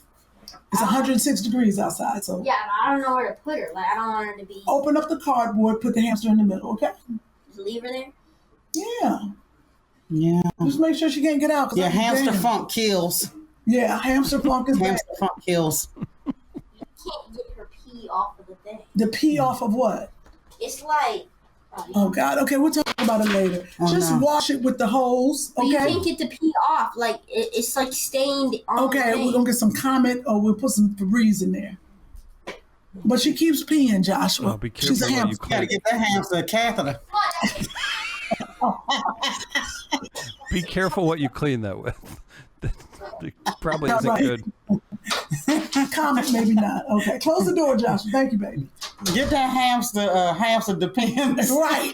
It's 106 degrees outside, so Yeah, but I don't know where to put her. Like, I don't want her to be. open up the cardboard, put the hamster in the middle, okay? Just leave her there. Yeah. Yeah. Just make sure she can't get out. 'cause Yeah, I can hamster damn. funk kills. Yeah, hamster funk is bad. Hamster funk kills. You can't get her pee off of the thing. The pee off of what? It's like. Oh, God. Okay, we'll talk about it later. Oh, Just no. wash it with the hose, But you okay? can't get the pee off. Like, it's like stained on Okay, the we're thing. going to get some Comet or we'll put some Febreze in there. But she keeps peeing, Joshua. Oh, be She's careful a what you hamster. clean. Gotta get that hamster a catheter. Be careful what you clean that with. It probably Not isn't right. good. Comet, maybe not. Okay, close the door, Joshua. Thank you, baby. Get that hamster depends. Right.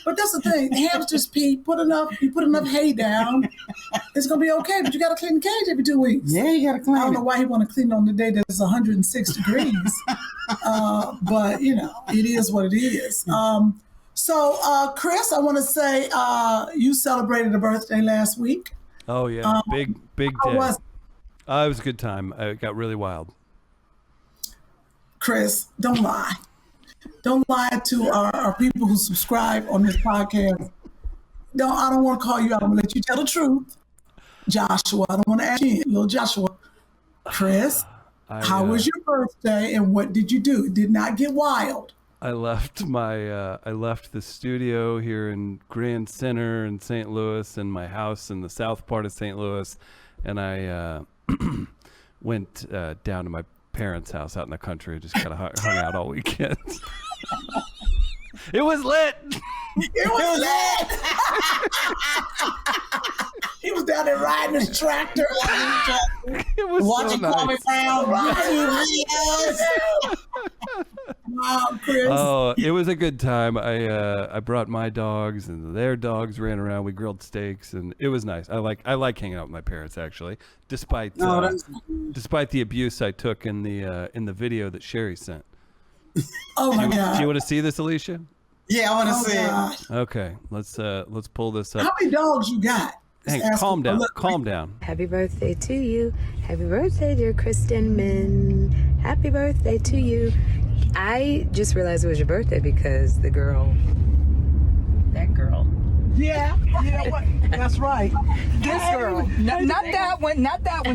But that's the thing. Hamsters pee. You put enough hay down, it's gonna be okay. But you gotta clean the cage every 2 weeks. Yeah, you gotta clean I don't know it. why he want to clean it on the day that it's 106 degrees. But it is what it is. So Chris, I want to say you celebrated a birthday last week. Oh yeah, big How day. was it? It was a good time. It got really wild. Chris, don't lie. Don't lie to our people who subscribe on this podcast. No, I don't want to call you out. I'm going to let you tell the truth. Joshua, I don't want to ask you. Little Joshua. Chris, how was your birthday and what did you do? It did not get wild. I left the studio here in Grand Center in St. Louis and my house in the south part of St. Louis, and I went down to my parents' house out in the country. Just kind of hung out all weekend. It was lit. It was lit. He was down there riding his tractor. It was Watching so nice. Kwame Brown YouTube videos. Wow, Chris. Oh, it was a good time. I brought my dogs and their dogs ran around. We grilled steaks and it was nice. I like hanging out with my parents actually, despite the abuse I took in the video that Sherri sent. Oh my God. Do you want to see this, Alycia? Yeah, I want to see gosh. it. Okay, let's pull this up. How many dogs you got? Hey, Just ask calm them. down. Look, Calm down. Happy birthday to you. Happy birthday, dear Kristen Min. Happy birthday to you. I just realized it was your birthday because that girl. Yeah, what? That's right. This girl, not that one,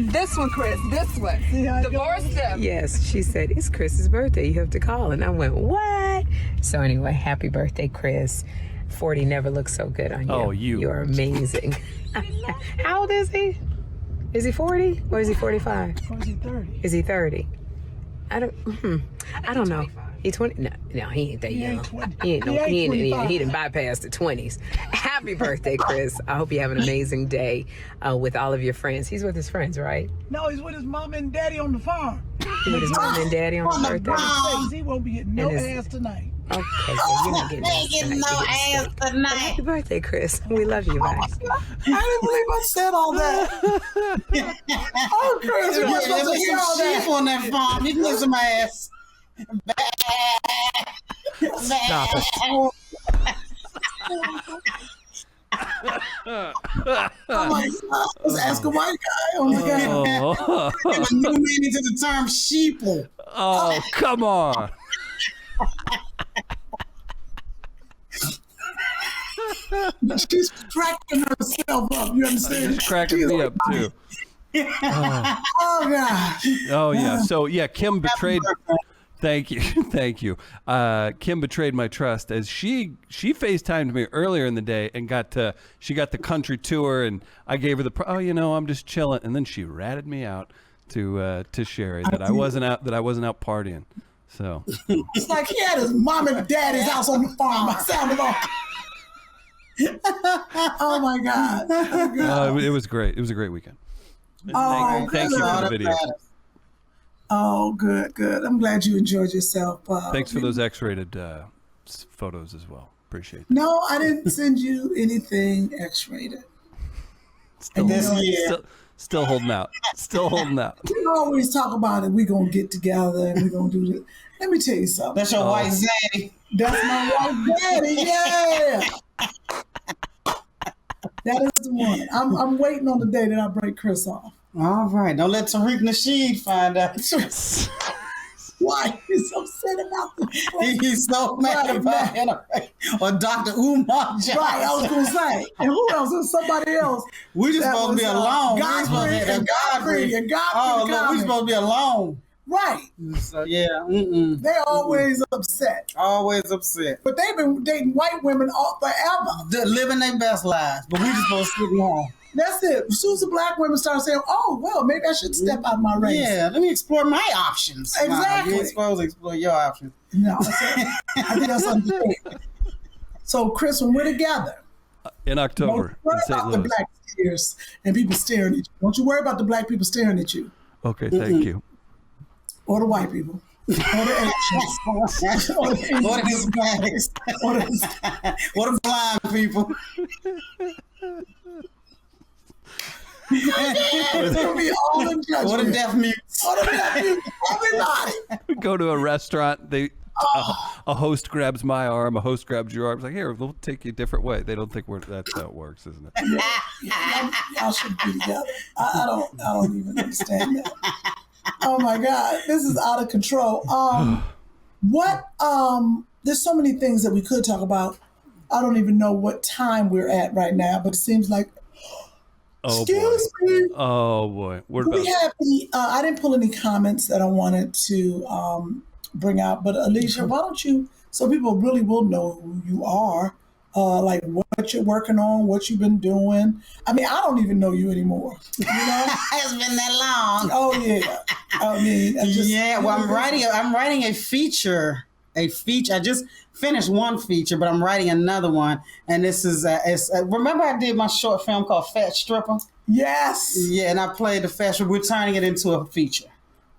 this one, Chris, this one. Divorced him. Yes, she said, it's Chris's birthday. You have to call. And I went, what? So anyway, happy birthday, Chris. 40 never looked so good on you. Oh, you. You're amazing. How old is he? Is he 40 or is he 45? Or is he 30? Is he 30? I don't know. He 20? No, he ain't that young. He didn't bypass the 20s. Happy birthday, Chris. I hope you have an amazing day with all of your friends. He's with his friends, right? No, he's with his mom and daddy on the farm. With his mom and daddy on his birthday? He won't be getting no ass tonight. Okay, so you're not getting ass tonight. Happy birthday, Chris. We love you, guys. I didn't believe I said all that. Oh, Chris, you weren't supposed to hear all Sheep that. on that farm. You can get some ass. Stop it. Oh my God. Let's ask a white guy on the game. Oh, A new meaning to the term sheeple. oh, come on. She's cracking herself up. You understand? She's cracking me up too. Oh God. Oh yeah. So yeah, Kym betrayed. Thank you, thank you. Kym betrayed my trust as she FaceTimed me earlier in the day and she got the country tour and I gave her I'm just chilling, and then she ratted me out to Sherri that I wasn't out partying. So It's like he had his mom and daddy's house on the farm. I sounded off. Oh my God. Oh, God. it was great. It was a great weekend. Oh, Thank you for the video. Oh, good. I'm glad you enjoyed yourself. Thanks for those X-rated photos as well. Appreciate it. No, I didn't send you anything X-rated. Still holding out. Still holding out. We always talk about it. We're going to get together and we're going to do this. Let me tell you something. That's your white zaddy. That's my white daddy, yeah. That is the one. I'm waiting on the day that I break Chris off. All right. Don't let Tariq Nasheed find out. Why? He's so upset about this. He's so mad about it. Or Dr. Umar Johnson. Right, I was going to say. And who else? There's somebody else. We just That supposed to be was, alone. Godfrey and Godfrey. Oh, look, we supposed to be alone. Right. So, yeah. They're always upset. Always upset. But they've been dating white women all forever. They're living their best lives. But we just supposed to sit home. That's it. As soon as the black women start saying, oh, well, maybe I should step out of my race. Yeah, let me explore my options. Exactly. You're supposed to explore your options. No, I think that's unfair. So, Chris, when we're together, In October don't worry in St. about the Louis. black stares and people staring at you. Don't you worry about the black people staring at you. Okay, thank you. Or the white people. Or the Asians. Or the Asians. Or the Hispanics. Or the blind people. It's going to be all in judgment. Or the deaf mutes. Or the deaf mutes. Everybody. We go to a restaurant. A host grabs my arm. A host grabs your arm. It's like, here, we'll take you a different way. They don't think that's how it works, isn't it? Y'all should be together. I don't even understand that. Oh my God, this is out of control. There's so many things that we could talk about. I don't even know what time we're at right now, but it seems like. Excuse me. Oh boy. I didn't pull any comments that I wanted to bring out, but Alycia, why don't you, so people really will know who you are, like what you're working on, what you've been doing. I mean, I don't even know you anymore. You know, it's been that long. Oh yeah. I mean, I'm writing a feature. I just finished one feature, but I'm writing another one. And this is remember I did my short film called Fat Stripper? Yes. Yeah, and I played the Fat Stripper. We're turning it into a feature.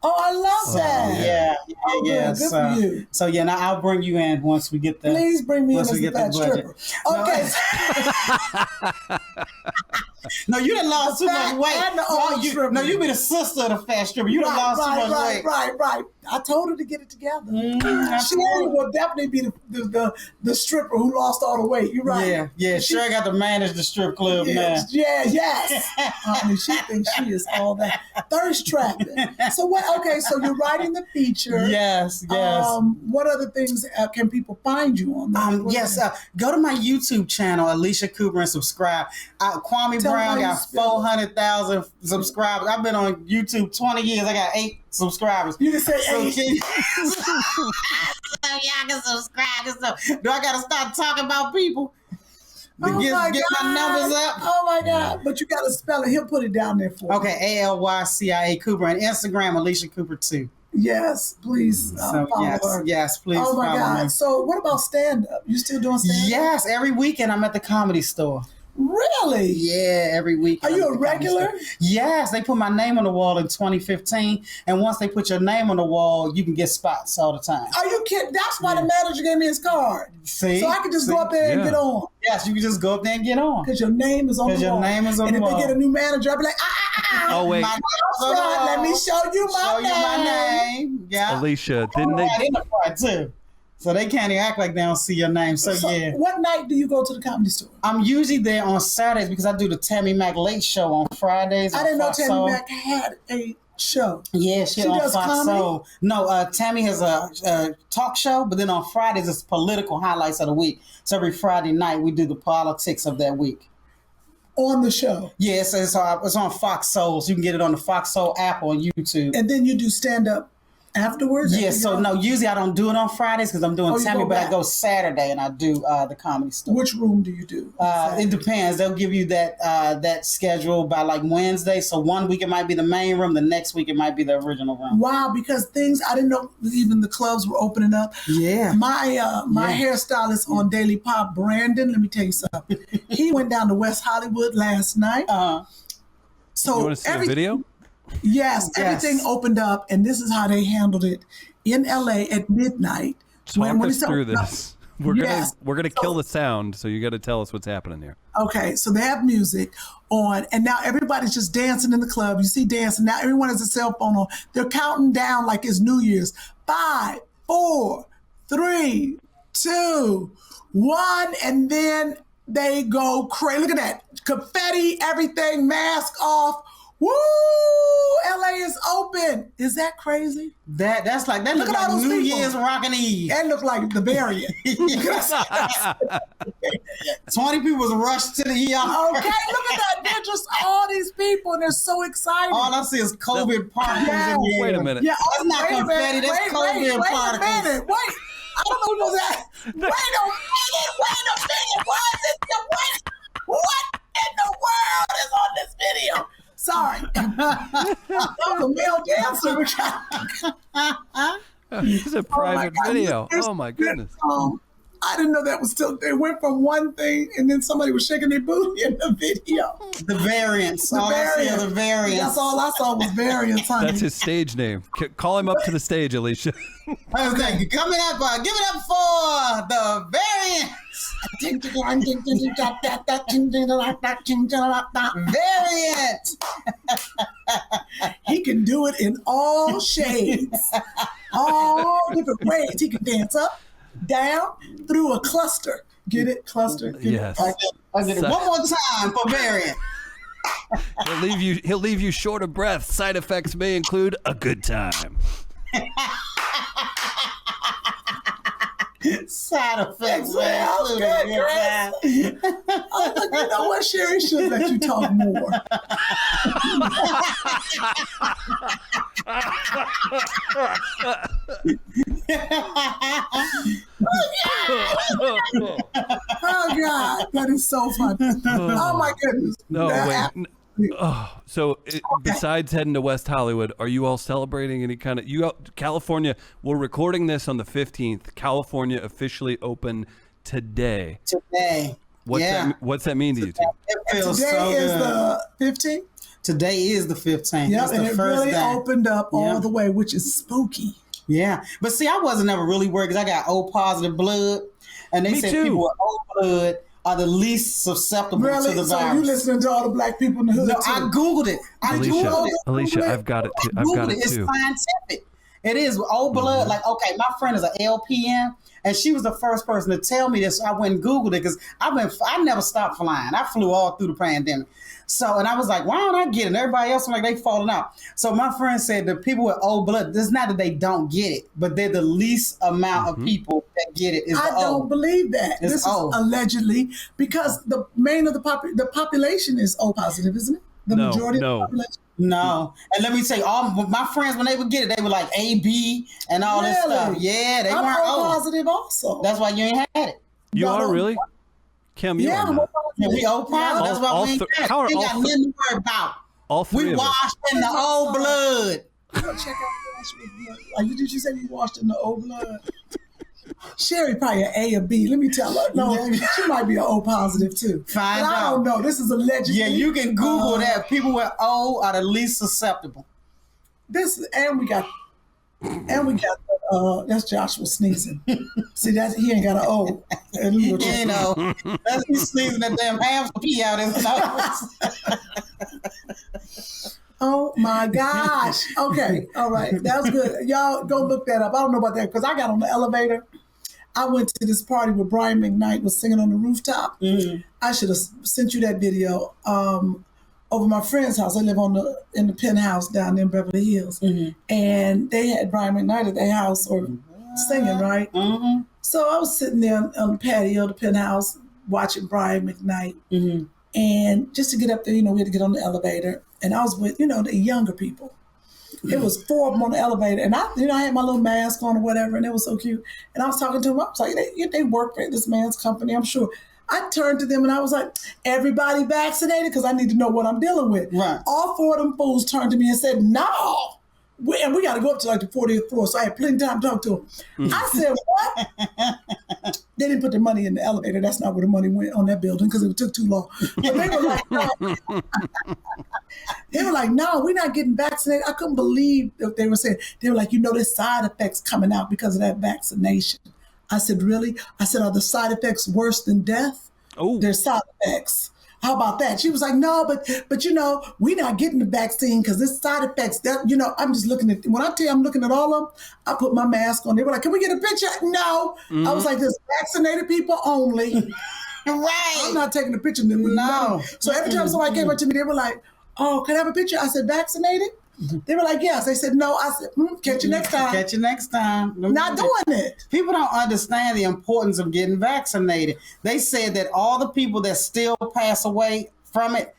Oh, I love that. Yeah. Good for you. So yeah, now I'll bring you in once we get the. Please bring me in as a Fat Stripper. Okay. No, you done lost too much weight. No, you be the sister of the Fat Stripper. You done lost too much weight. Right. I told her to get it together. Sherri will definitely be the stripper who lost all the weight. You're right. Yeah. Sherri got to manage the strip club now. Yes. I mean, she thinks she is all that. Thirst trapping. So what? Okay, so you're writing the feature. Yes. What other things can people find you on? Go to my YouTube channel, Alycia Cooper, and subscribe. Kwame Brown got 400,000 subscribers. I've been on YouTube 20 years. I got 8 subscribers. You can say 8. So y'all can subscribe. Do I got to start talking about people? Get my numbers up. Oh my God. But you got to spell it. He'll put it down there for you. Okay, Alycia Cooper. And Instagram, Alycia Cooper 2. Yes, please follow her. Yes, please follow me. Oh my God. Me. So what about stand-up? You still doing stand-up? Yes, every weekend I'm at the Comedy Store. Really? Yeah, every week. Are you a regular? Yes, they put my name on the wall in 2015. And once they put your name on the wall, you can get spots all the time. Are you kidding? That's why the manager gave me his card. See? So I can just go up there and get on. Yes, you can just go up there and get on. Because your name is on the wall. Your name is on the wall. And if they get a new manager, I'll be like, Oh, wait. Let me show you my name. Yeah. Alycia, didn't they? Too. So they can't even act like they don't see your name. So yeah. What night do you go to the Comedy Store? I'm usually there on Saturdays because I do the Tammy Mac Late Show on Fridays. I didn't know Tammy Mac had a show. Yeah, she on does Fox comedy? Soul. No, Tammy has a talk show, but then on Fridays it's political highlights of the week. So every Friday night we do the politics of that week. On the show? Yes, it's on Fox Soul. So you can get it on the Fox Soul app on YouTube. And then you do stand-up afterwards? Yes, so no, usually I don't do it on Fridays because I'm doing Tammy, but I go Saturday and I do the Comedy Store. Which room do you do? It depends. They'll give you that schedule by like Wednesday. So one week it might be the main room, the next week it might be the original room. Wow, because I didn't know even the clubs were opening up. Yeah. My hairstylist on Daily Pop, Brandon, let me tell you something. He went down to West Hollywood last night. So you want to see a video? Yes, everything opened up, and this is how they handled it in LA at midnight. Talk us through this. We're gonna kill the sound, so you got to tell us what's happening here. Okay, so they have music on, and now everybody's just dancing in the club. You see dancing. Now everyone has a cell phone on. They're counting down like it's New Year's. 5, 4, 3, 2, 1, and then they go crazy. Look at that. Confetti, everything, mask off. Woo! LA is open. Is that crazy? That look like New Year's Rockin' Eve. That look like the variant. 20 people was rushed to the ER. Okay, look at that. They're just all these people, and they're so excited. All I see is COVID particles in the air. Wait a minute. Yeah, that's not confetti. That's COVID particles. Wait a minute. Wait. I don't know what that. Wait a minute. What in the world is on this video? Sorry. That was a male dancer. It's a private video. Oh my goodness. I didn't know that was still. They went from one thing, and then somebody was shaking their booty in the video. The variants. The variants. That's all I saw was variants, honey. That's his stage name. Call him up to the stage, Alycia. Coming up, give it up for the variants. Variant. He can do it in all shades, all different ways. He can dance up, down, through a cluster. Get it? Cluster? Get yes. It? I get it. One more time for variant. He'll leave you short of breath. Side effects may include a good time. Side effects. Well, good, Chris. I was like, you know what, Sherri should let you talk more. Oh That is so funny. Oh my goodness. No, That- wait. So besides heading to West Hollywood, are you all celebrating any kind of California? We're recording this on the 15th. California officially open today. Today. What's that mean to you two? It feels Today so is good. the 15th. Today is the 15th. Yep, It's and the it first really day. opened up all the way, which is spooky. Yeah, but see, I wasn't ever really worried because I got O positive blood, and they Me said too. people with O blood are the least susceptible Really? to the So virus. you listening to all the black people in the hood No, too? I Googled it. Alycia, I've got it too. I've got it It's too. scientific. It is O blood. Like, okay, my friend is an LPN, and she was the first person to tell me this. I went and Googled it because I never stopped flying. I flew all through the pandemic. So, and I was like, why don't I get it? And everybody else was like, they falling out. So my friend said the people with O blood, it's not that they don't get it, but they're the least amount of people that get it. I don't believe that. It's This O. is allegedly because the main of the population is O positive, isn't it? The majority of the population. No. And let me tell you, all my friends, when they would get it, they were like AB and all this stuff. Yeah, they I'm weren't O O. positive also. That's why you ain't had it. You are really? Kym, you are not. Yeah, we O positive. That's why we ain't got it. We ain't got nothing to worry about. All three We of us. washed in the O blood. Check out Josh. Did you say you washed in the O blood? Sherri probably an A or B. Let me tell her. No, she might be an O positive too. Find but I out. don't know. This is allegedly. Yeah, you can Google that. People with O are the least susceptible. And we got that's Joshua sneezing. See, he ain't got an O. And You know, that's me sneezing that damn hamster pee out his nose. Oh my gosh. Okay. All right. That was good. Y'all go look that up. I don't know about that because I got on the elevator. I went to this party where Brian McKnight was singing on the rooftop. Mm-hmm. I should have sent you that video over my friend's house. I live in the penthouse down in Beverly Hills. Mm-hmm. And they had Brian McKnight at their house or singing, right? Mm-hmm. So I was sitting there on the patio of the penthouse watching Brian McKnight. Mm-hmm. And just to get up there, we had to get on the elevator. And I was with, the younger people. It was 4 of them on the elevator. And I had my little mask on or whatever, and it was so cute. And I was talking to them. I was like, they work for this man's company, I'm sure. I turned to them and I was like, everybody vaccinated? Because I need to know what I'm dealing with. Right. All 4 of them fools turned to me and said, no. And we got to go up to like the 40th floor. So I had plenty of time to talk to them. I said, what? They didn't put the money in the elevator. That's not where the money went on that building because it took too long. But they were like, no, we're not getting vaccinated. I couldn't believe what they were saying. They were like, there's side effects coming out because of that vaccination. I said, really? I said, are the side effects worse than death? Oh, there's side effects. How about that? She was like, no, but we're not getting the vaccine because this side effects that, I'm just looking at, when I tell you I'm looking at all of them, I put my mask on. They were like, can we get a picture? No. Mm-hmm. I was like, there's vaccinated people only. Right. I'm not taking a picture. No. So every time somebody came up to me, they were like, oh, can I have a picture? I said, vaccinated? They were like, yes. They said, no. I said, catch you next time. Catch you next time. Not doing it. People don't understand the importance of getting vaccinated. They said that all the people that still pass away from it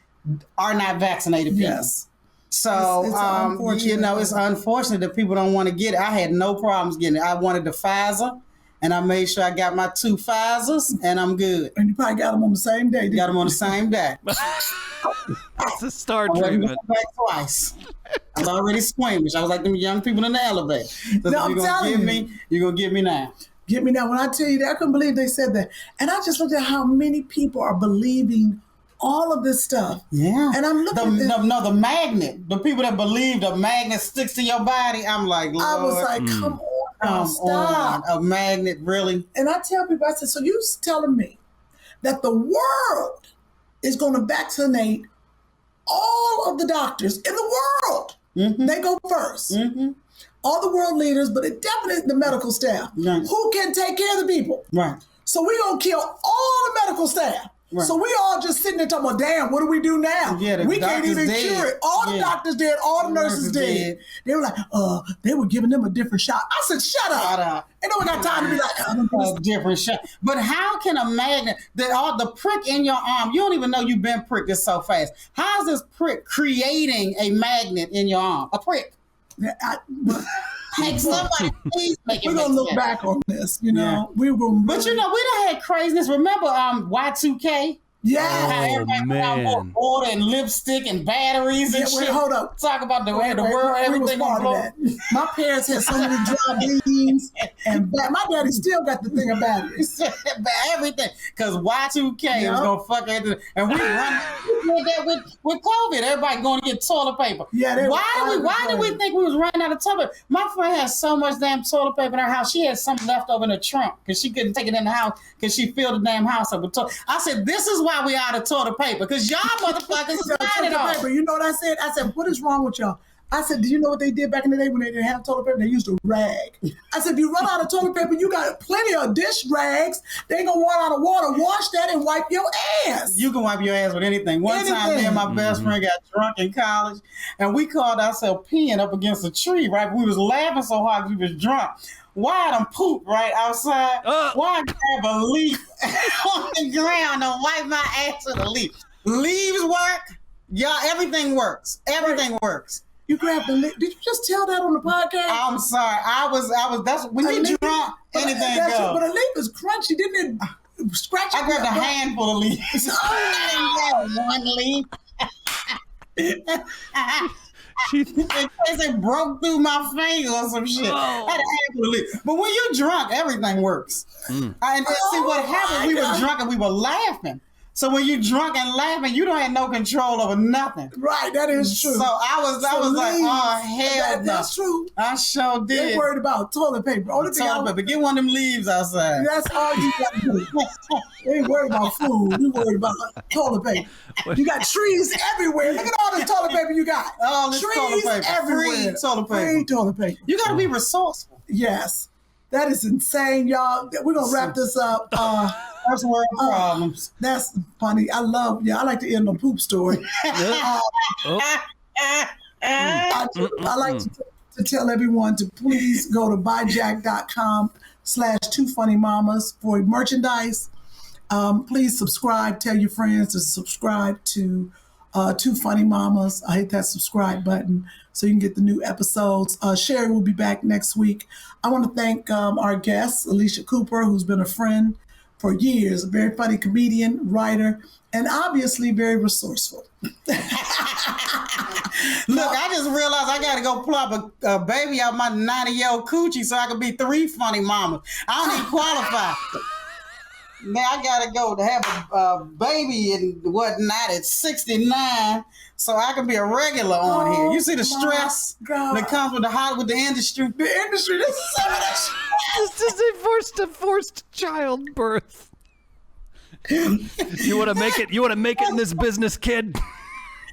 are not vaccinated people. Yes. So, it's unfortunate that people don't want to get it. I had no problems getting it. I wanted the Pfizer, and I made sure I got my 2 Pfizers, and I'm good. And you probably got them on the same day. Got them on the same day. That's a star treatment. I went back twice. I was already squeamish. I was like them young people in the elevator. So no, I'm telling you. You're going to give me now. Get me now. When I tell you that, I couldn't believe they said that. And I just looked at how many people are believing all of this stuff. Yeah. And I'm looking at the magnet. The people that believe the magnet sticks to your body. I'm like, Lord. I was like, come on, stop. A magnet, really? And I tell people, I said, so you telling me that the world is going to vaccinate all of the doctors in the world? Mm-hmm. They go first. Mm-hmm. All the world leaders, but it definitely the medical staff. Right. Who can take care of the people? Right. So we're going to kill all the medical staff. Right. So we all just sitting there talking about, damn, what do we do now? Yeah, we can't even cure it. All the doctors dead, all the nurses dead. They were like, they were giving them a different shot. I said, shut up. And no one got time to be like, a different shot. But how can a magnet, the prick in your arm, you don't even know you've been pricked this so fast. How is this prick creating a magnet in your arm? A prick. Hey, somebody please make it. We're gonna look back on this, you know. We were gonna But you know, we done had craziness. Remember Y2K? Yeah. How everybody man. water and lipstick and batteries and shit. Wait, hold up. Talk about the world, everything was part of that. My parents had so many dry beans, and my daddy still got the thing of batteries. Everything. Because Y2K was going to fuck everything. And we run that with COVID. Everybody going to get toilet paper. Yeah, why did we think we was running out of toilet paper? My friend had so much damn toilet paper in her house. She had something left over in the trunk because she couldn't take it in the house because she filled the damn house up with toilet. I said, this is why we out of toilet paper, because y'all motherfuckers got it all. You know what I said? I said, what is wrong with y'all? I said, do you know what they did back in the day when they didn't have toilet paper? They used a rag. I said, if you run out of toilet paper, you got plenty of dish rags. They gonna run out of water. Wash that and wipe your ass. You can wipe your ass with anything. One time, me and my best friend got drunk in college, and we called ourselves peeing up against a tree, right? We was laughing so hard because we was drunk. Why done poop right outside? Why grab a leaf on the ground and wipe my ass with a leaf? Leaves work. Y'all, everything works. Everything works. You grabbed the leaf. Did you just tell that on the podcast? I'm sorry. I was. That's when you drunk, anything goes. But a leaf is crunchy, didn't it? Scratch. I grabbed a handful of leaves. I didn't grab one leaf. It broke through my finger or some shit. I had a handful of leaves. But when you're drunk, everything works. And see what happened? We were drunk and we were laughing. So when you're drunk and laughing, you don't have no control over nothing. Right, that is true. So I was like, oh hell no. That's true. I sure did. They worried about toilet paper. Toilet paper. Get one of them leaves outside. That's all you got to do. They ain't worried about food. You worried about toilet paper. You got trees everywhere. Look at all this toilet paper you got. All this trees toilet paper. everywhere. Free toilet paper. Free toilet paper. You got to be resourceful. Yes. That is insane, y'all. We're going to wrap this up. First world problems. That's funny. I like to end on poop story. I like to tell everyone to please go to buyjack.com/2funnymamas for merchandise. Please subscribe. Tell your friends to subscribe to Two Funny Mamas. I hit that subscribe button so you can get the new episodes. Sherri will be back next week. I want to thank our guest, Alycia Cooper, who's been a friend for years, a very funny comedian, writer, and obviously very resourceful. Look, I just realized I got to go plop a baby out my 90-year-old coochie so I can be 3 funny mamas. I don't even qualify. Now I got to go to have a baby and whatnot at 69 so I can be a regular on here. You see the stress that comes with the industry? The industry, this is so much. This is a forced childbirth. You want to make it? You want to make it in this business, kid?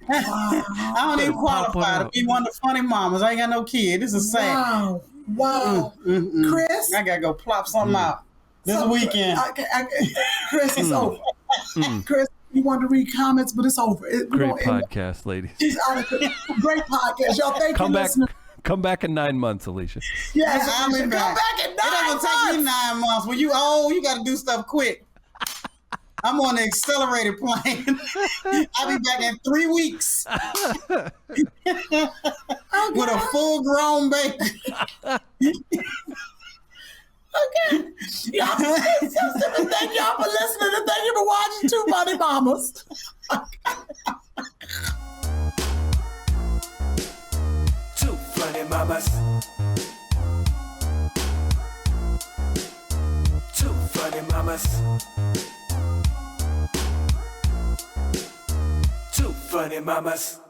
I don't even qualify to be one of the funny mamas. I ain't got no kid. This is sad. Wow. Chris, I gotta go plop something out this weekend. Chris, it's over. Chris, you wanted to read comments, but it's over. Great podcast, ladies. Great podcast, y'all. Thank you, listeners. Come back in 9 months, Alycia. Yes, I'm come back in 9 months. It ain't gonna take me 9 months. When you old, you got to do stuff quick. I'm on the accelerated plane. I'll be back in 3 weeks with a full-grown baby. Okay. Y'all, thank y'all for listening and thank you for watching Two Funny Mamas. Two funny mamas. Two funny mamas. Two funny mamas.